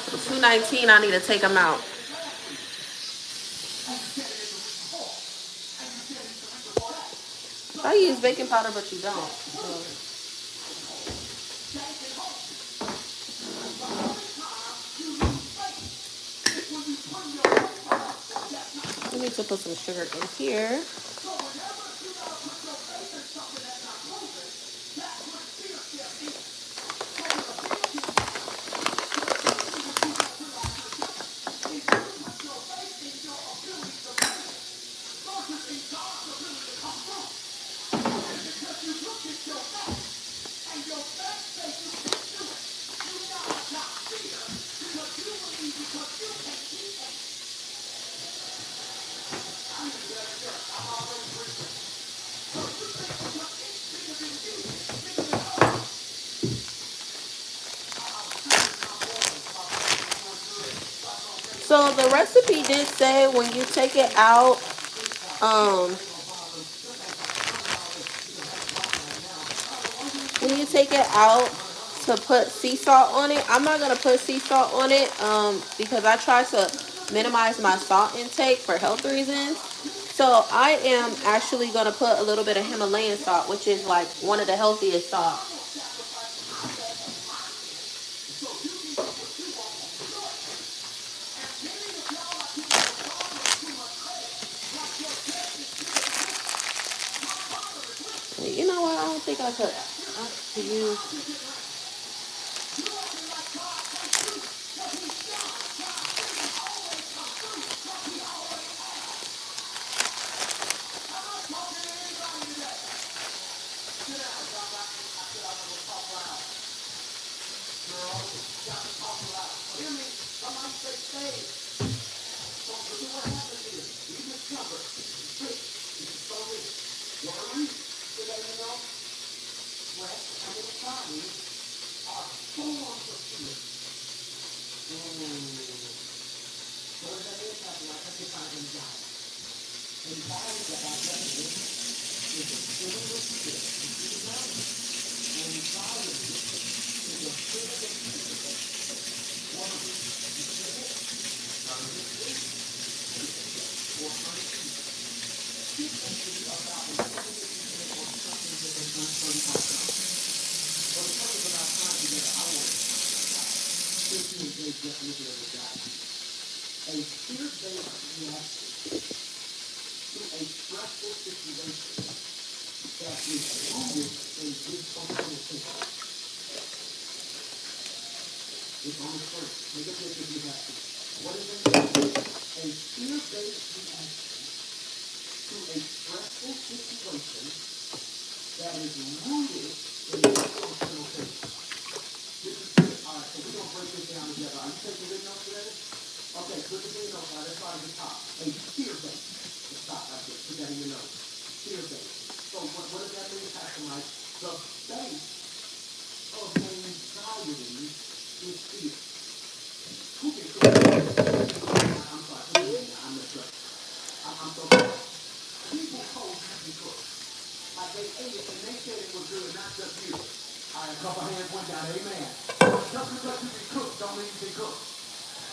Speaker 1: So 219, I need to take them out. I use baking powder, but you don't. So. I need to put some sugar in here. So the recipe did say when you take it out, to put sea salt on it. I'm not gonna put sea salt on it because I try to minimize my salt intake for health reasons. So I am actually gonna put a little bit of Himalayan salt, which is like one of the healthiest salts. You know what? I don't think I could use.
Speaker 2: So what that is, like I can find anxiety. Anxiety that I definition is a feeling of fear. You see the ground? Anxiety is a feeling of fear. One of these, you see it? Uneasy, anxious, or uneasy. Keep thinking about a feeling that you get or something that is uncertain outcome. For the purpose of our time together, I want to talk about 15 definition of anxiety. A fear-based reaction to a stressful situation that is rooted in dysfunctional thinking. It's on the screen. Take a picture if you have to. What is anxiety? A fear-based reaction to a stressful situation that is rooted in dysfunctional thinking. This is good. All right, so we're going to break this down together. Are you taking good notes today? Okay, put this in your notes. All right, let's start at the top. A fear-based. Let's stop right there. Put that in your notes. Fear-based. So what does that mean, Pastor Mike? The base of anxiety is fear. Who can cook? I'm sorry. I messed up. I'm so sorry. People told you to cook. Like they ate it and they said it was good, not just you. All right, a couple hands went down. Amen. Just because you can cook don't mean you can cook.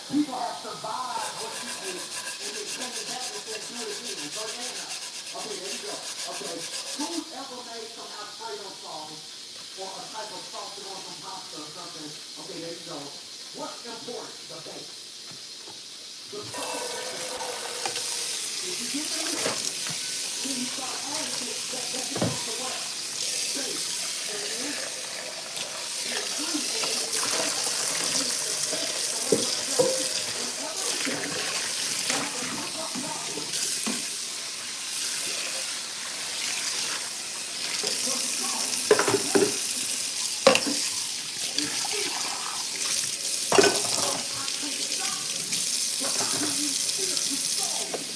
Speaker 2: People have survived what you ate, and they come back and say, do it again. Go ahead now. Okay, there you go. Okay, who's ever made some Alfredo sauce or a type of sauce on some pasta or something? Okay, there you go. What's important? The base. The sauce is the sauce. If you get the mix, then you start adding it, that becomes the what? Base. And then the ingredient is the base. It's the base. So what am I telling you? Whenever the base starts to cook up properly, the sauce works. It's fear. So I can't stop it, but I can use fear to solve it.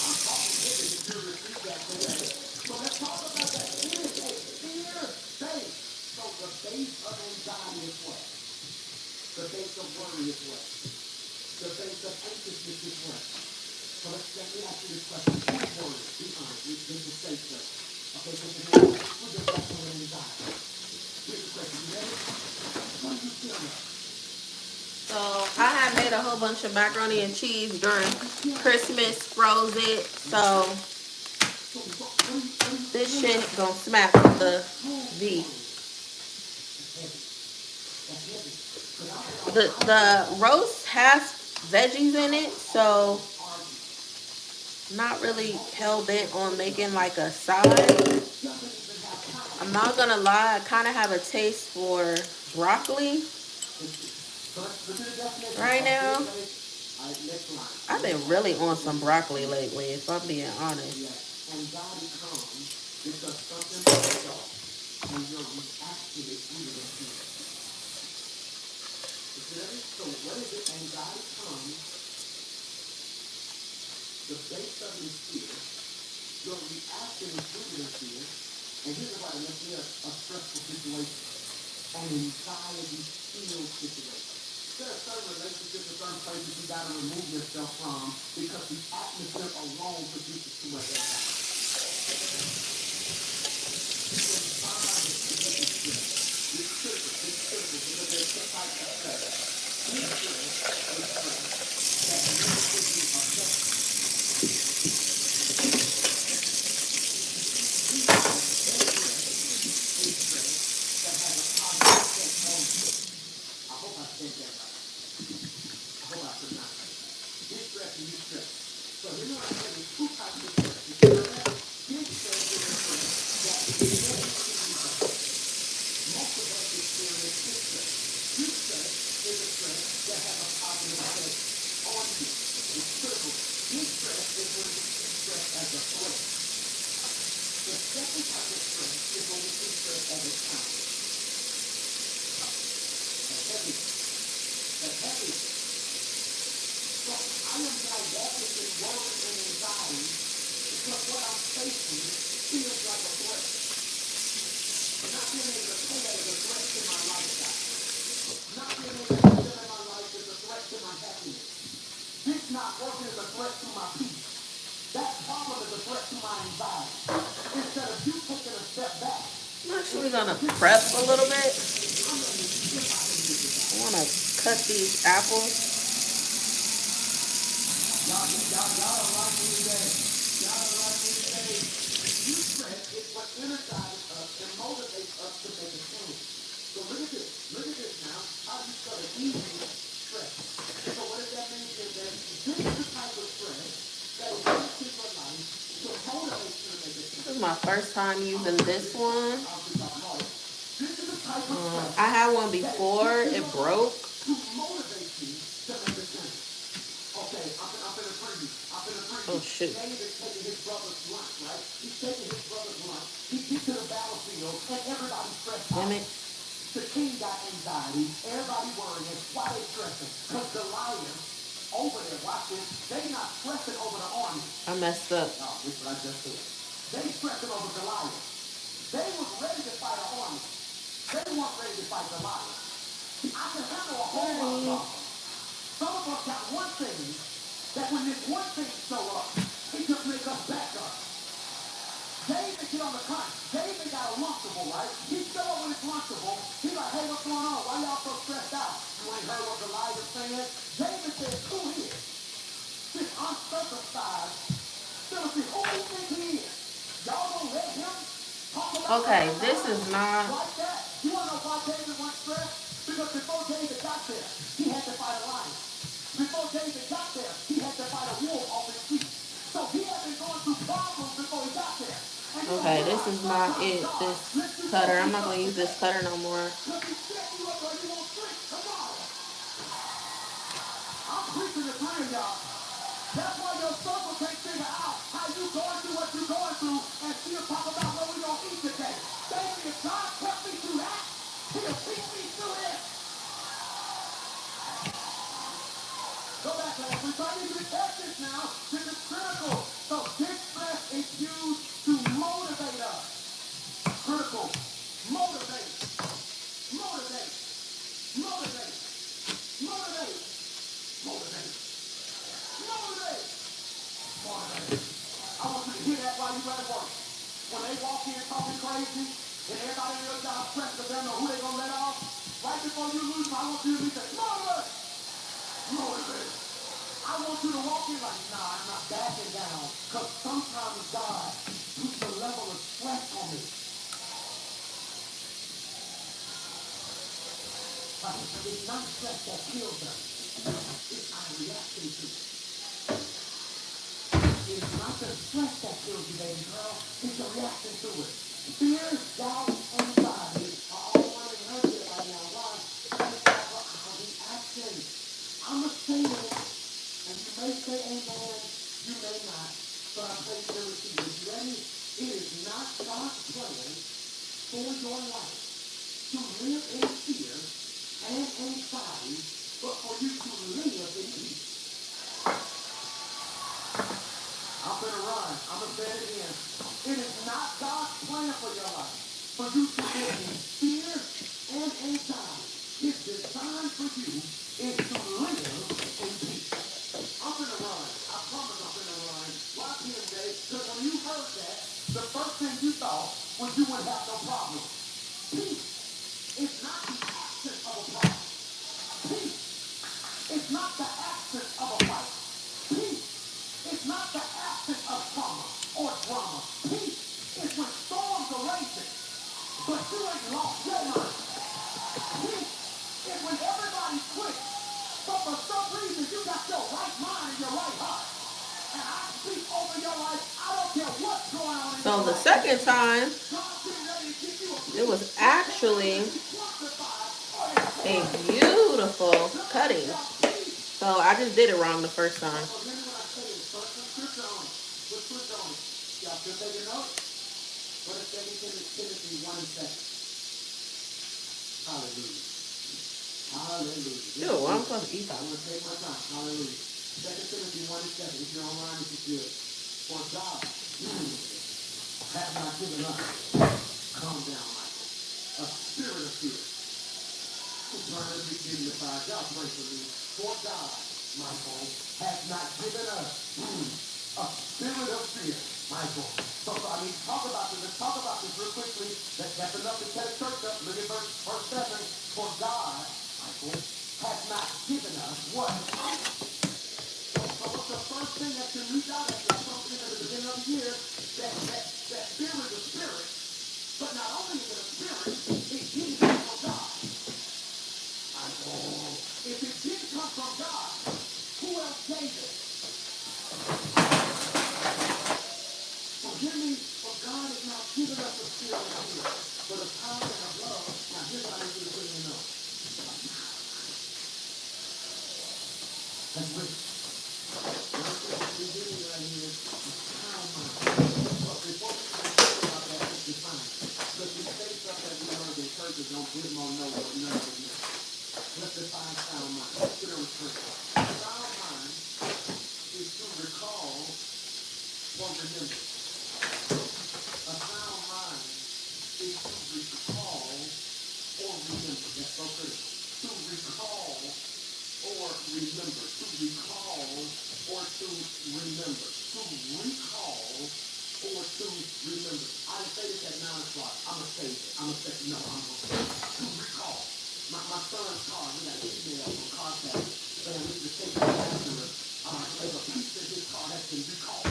Speaker 2: I'm talking heavy if you receive that today. So let's talk about that. It is a fear base. So the base of anxiety is what? The base of worry is what? The base of anxiousness is what? So let me ask you this question. Who's worried? Be honest. This is a safe place. Okay, so today, who's been wrestling with anxiety? Here's the question. You ready? What do you feel like?
Speaker 1: So I had made a whole bunch of macaroni and cheese during Christmas, froze it. So this shit gonna smack with the V. The roast has veggies in it, so not really hell bent on making like a salad. I'm not gonna lie, I kind of have a taste for broccoli right now. I've been really on some broccoli lately, if I'm being honest.
Speaker 2: Anxiety comes because something goes off and your reaction is either a fear. So what is it? Anxiety comes, the base of it is fear, your reaction is rooted in fear, and here's what it makes me a stressful situation, an anxiety-filled situation. There are certain relationships or certain places you got to remove yourself from because the atmosphere alone produces too much anxiety. not working is a threat to my peace. That problem is a threat to my anxiety. Instead of you taking a step back.
Speaker 1: I'm actually gonna prep a little bit. I wanna cut these apples.
Speaker 2: Y'all don't like me today. Y'all don't like me today. You stress is what energizes us and motivates us to make a change. So look at this. Look at this now. How do you spell it? Easy stress. So what does that mean is that this is the type of stress that will work in your life to motivate you to make a change.
Speaker 1: This is my first time using this one.
Speaker 2: This is the type of stress
Speaker 1: I had one before, it broke.
Speaker 2: to motivate you to make a change. Okay, I'm gonna preview.
Speaker 1: Oh shoot.
Speaker 2: David's taking his brother's lunch, right? He's taking his brother's lunch. He gets to the battlefield, and everybody's stressed out.
Speaker 1: Damn it.
Speaker 2: The king got anxiety. Everybody worrying. Why they stressing? Because Goliath over there, watch this. They not stressing over the army.
Speaker 1: I messed up.
Speaker 2: Oh, this is what I just said. They stressing over Goliath. They was ready to fight an army. They weren't ready to fight Goliath. I can handle a whole lot of problems. Some of us got one thing that when this one thing show up, it just make us back up. David get on the clock. David got a lunchable, right? He show up with his lunchable. He like, hey, what's going on? Why y'all so stressed out? You ain't heard what Goliath saying? David said, who is this uncircumcised Philistine? Who do you think he is? Y'all gonna let him talk about
Speaker 1: Okay,
Speaker 2: that?
Speaker 1: this is not.
Speaker 2: Like that? You wanna know why David was stressed? Because before David got there, he had to fight a lion. Before David got there, he had to fight a wolf off his feet. So he had been going through problems before he got there.
Speaker 1: Okay, this is not it. This cutter. I'm not gonna use this cutter no more.
Speaker 2: Look, he set you up where you won't shrink. Come on. I'm preaching the plan, y'all. That's why your circle can't figure out how you going through what you're going through and still talk about what we gonna eat today. Baby, if God kept me through that, he'll keep me through this. Go back, man. We're trying to test this now. This is critical. So this stress is used to motivate us. Critical. Motivate. Motivate. Motivate. Motivate. Motivate. Motivate. Motivate. I want you to hear that while you're at work. When they walk in talking crazy, and everybody in your job stressed because they don't know who they're going to let off, right before you lose them, I want you to be saying, motivate. Motivate. I want you to walk in like, nah, I'm not backing down. Because sometimes God puts a level of stress on me. It's not stress that kills us. It's our reaction to it. It's not the stress that kills you, baby girl. It's your reaction to it. Fear, doubt, anxiety are all running rampant right now. Why? Because of our reaction. I'm going to say this, and you may say amen, you may not, but I pray you receive it. You ready? It is not God's plan for your life to live in fear and anxiety, but for you to live in peace. I'm going to run. I'm going to say it again. It is not God's plan for your life for you to live in fear and anxiety. His design for you is to live in peace. I'm going to run. I promise I'm going to run. Lock in, Dave, because when you heard that, the first thing you thought was you would have no problem. Peace is not the absence of a problem. Peace is not the absence of a fight. Peace is not the absence of trauma or drama. Peace is when storms are raging, but you ain't lost your mind. Peace is when everybody quits, but for some reason you got your right mind and your right heart. And I speak over your life. I don't care what's going on in
Speaker 1: So
Speaker 2: your
Speaker 1: the
Speaker 2: life.
Speaker 1: second time,
Speaker 2: God's getting ready to give you a
Speaker 1: it was actually a beautiful cutting. So I just did it wrong the first time.
Speaker 2: Hallelujah.
Speaker 1: Ew, I'm supposed to eat that.
Speaker 2: I'm going to take my time. Hallelujah. 2 Timothy 1:7. If you're online, this is good. For God has not given us, calm down, Michael, a spirit of fear. I'm trying to be dignified. God pray for me. For God Michael, has not given us a spirit of fear. Michael. So I mean, talk about this. Let's talk about this real quickly. That's enough to set a church up. Look at verse 7. For God, Michael, has not given us what? So what's the first thing that you reach out at? Like something at the beginning of the year, that fear is a spirit. But not only is it a spirit, it didn't come from God. If it didn't come from God, who else gave it? So hear me, for God has not given us a spirit of fear, but of power and of love. Now here's what I need you to put in know. That's rich. What we're doing right here is sound mind. But before we even talk about that, let's define. Because we say stuff that we learned in churches, don't give them no what none of it means. Let's define sound mind. Let's get a return. Sound mind is to recall or remember. A sound mind is to recall or remember. That's so critical. To recall or remember. To recall or to remember. To recall or to remember. I didn't say this at 9 o'clock. I'm going to say it. I'm going to say it. No, I'm going to say it. To recall. My son's car, we got an email from Cashapp saying we need to take it after us. There's a piece of his car that's been recalled.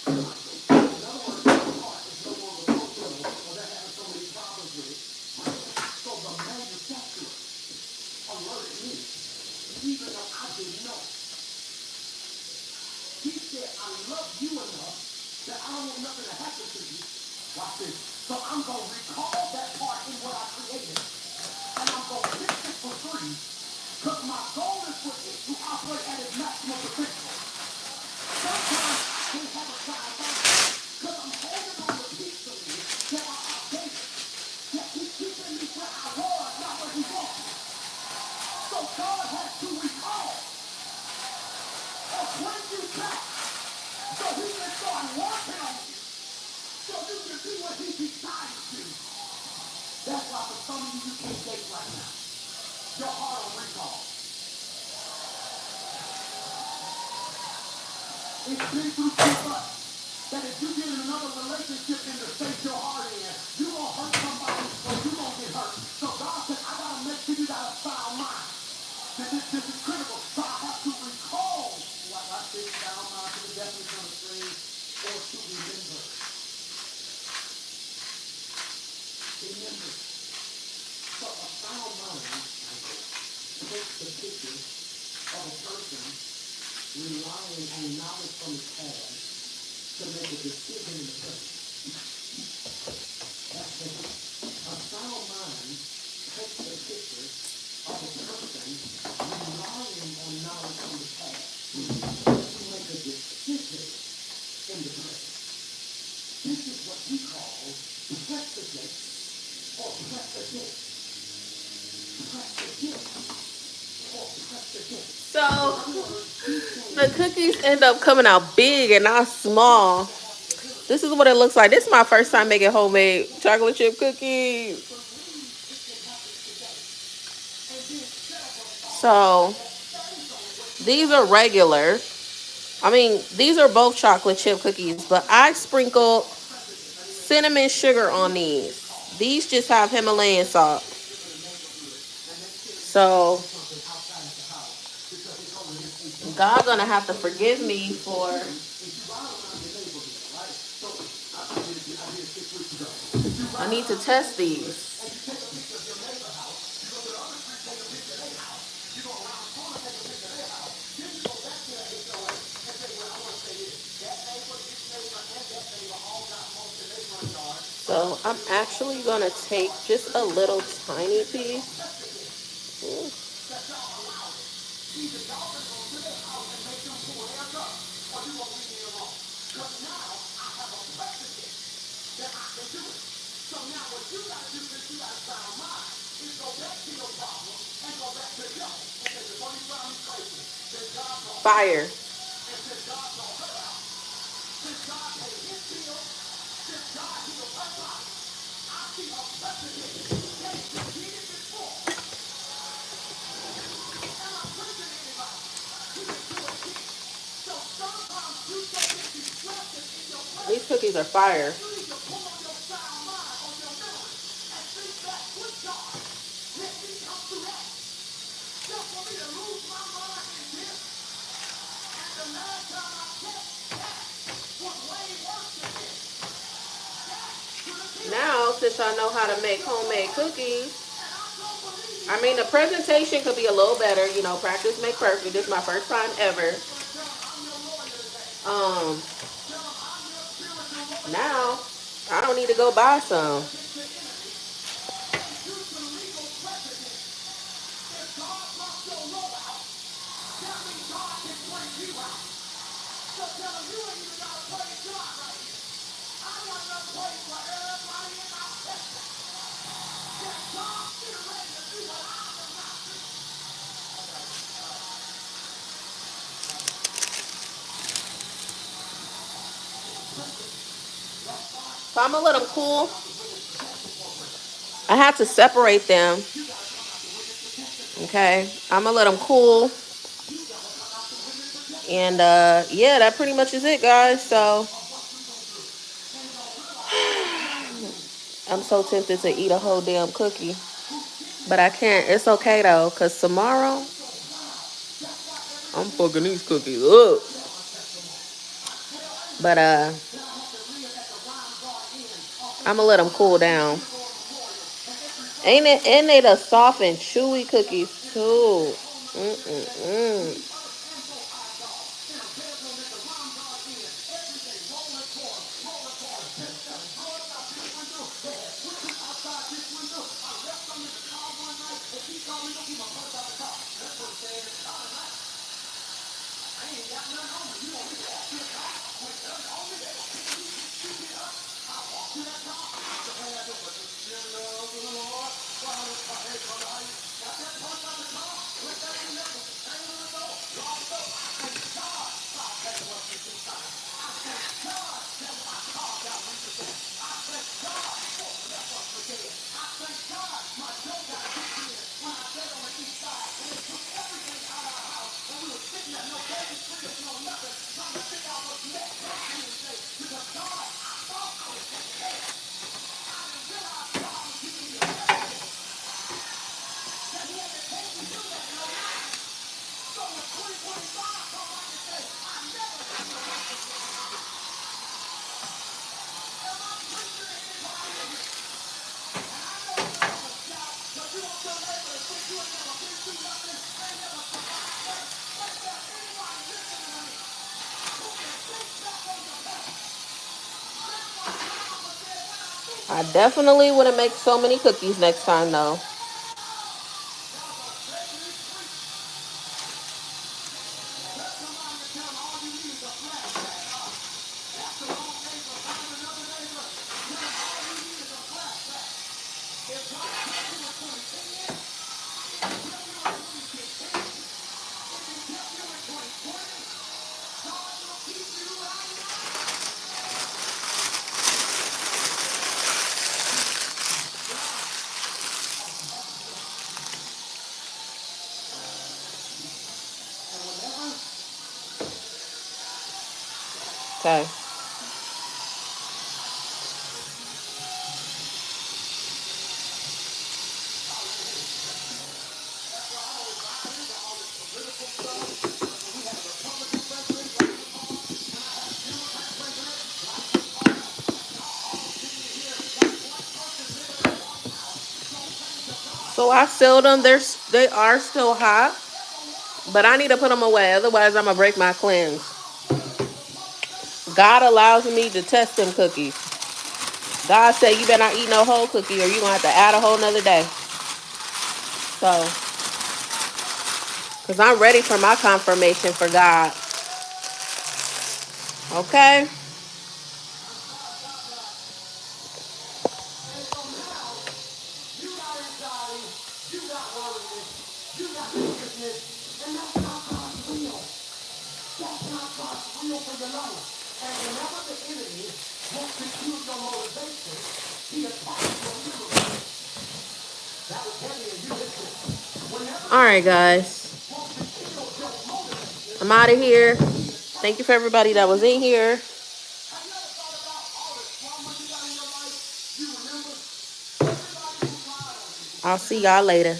Speaker 2: In other words, the car is no longer functional, or they're having so many problems with it. So the manufacturer alerted me, even though I didn't know. He said, I love you enough that I don't want nothing to happen to you. Watch this. So I'm going to recall that part in what I created. And I'm going to fix it for free. Because my goal is for it to operate at its maximum potential. Sometimes I can't have a child because I'm holding on to pieces of me that are outdated. That keep keeping me where I was, not where he wants. So God has to recall or bring you back so he can start working on you. So you can be what he decides to. That's why for some of you, you can't date right now. Your heart on recall. It's been through too much that if you get in another relationship in the state your heart in, you gonna hurt somebody or you gonna get hurt. So God said, I gotta make sure you got a sound mind. This is critical. So I have to recall what I think sound mind to the definition of the phrase or to remember. Remember. So a sound mind, Michael, takes the picture of a person relying on knowledge from his past to make a decision in the present. That's it. A sound mind takes the picture of a person relying on knowledge from the past to make a decision in the present. This is what we call precedence or precedent. Precedent or precedent.
Speaker 1: So the cookies end up coming out big and not small. This is what it looks like. This is my first time making homemade chocolate chip cookies. So these are regular. I mean, these are both chocolate chip cookies, but I sprinkled cinnamon sugar on these. These just have Himalayan salt. So God gonna have to forgive me for I need to test these. So I'm actually gonna take just a little tiny piece. Ooh. Fire. these cookies are fire. Now, since I know how to make homemade cookies, I mean, the presentation could be a little better. You know, practice make perfect. This is my first time ever. Um, Now, I don't need to go buy some. So I'm gonna let them cool. I had to separate them. Okay, I'm gonna let them cool. And yeah, that pretty much is it, guys. So I'm so tempted to eat a whole damn cookie, but I can't. It's okay though, cause tomorrow I'm fucking these cookies up. But I'm gonna let them cool down. Ain't it? And they the soft and chewy cookies too. Mm-mm-mm. I definitely wouldn't make so many cookies next time though. Okay. So I sealed them. They are still hot, but I need to put them away. Otherwise, I'm gonna break my cleanse. God allows me to test them cookies. God said you better not eat no whole cookie, or you gonna have to add a whole nother day. So, cause I'm ready for my confirmation for God. Okay. All right, guys. I'm out of here. Thank you for everybody that was in here. I'll see y'all later.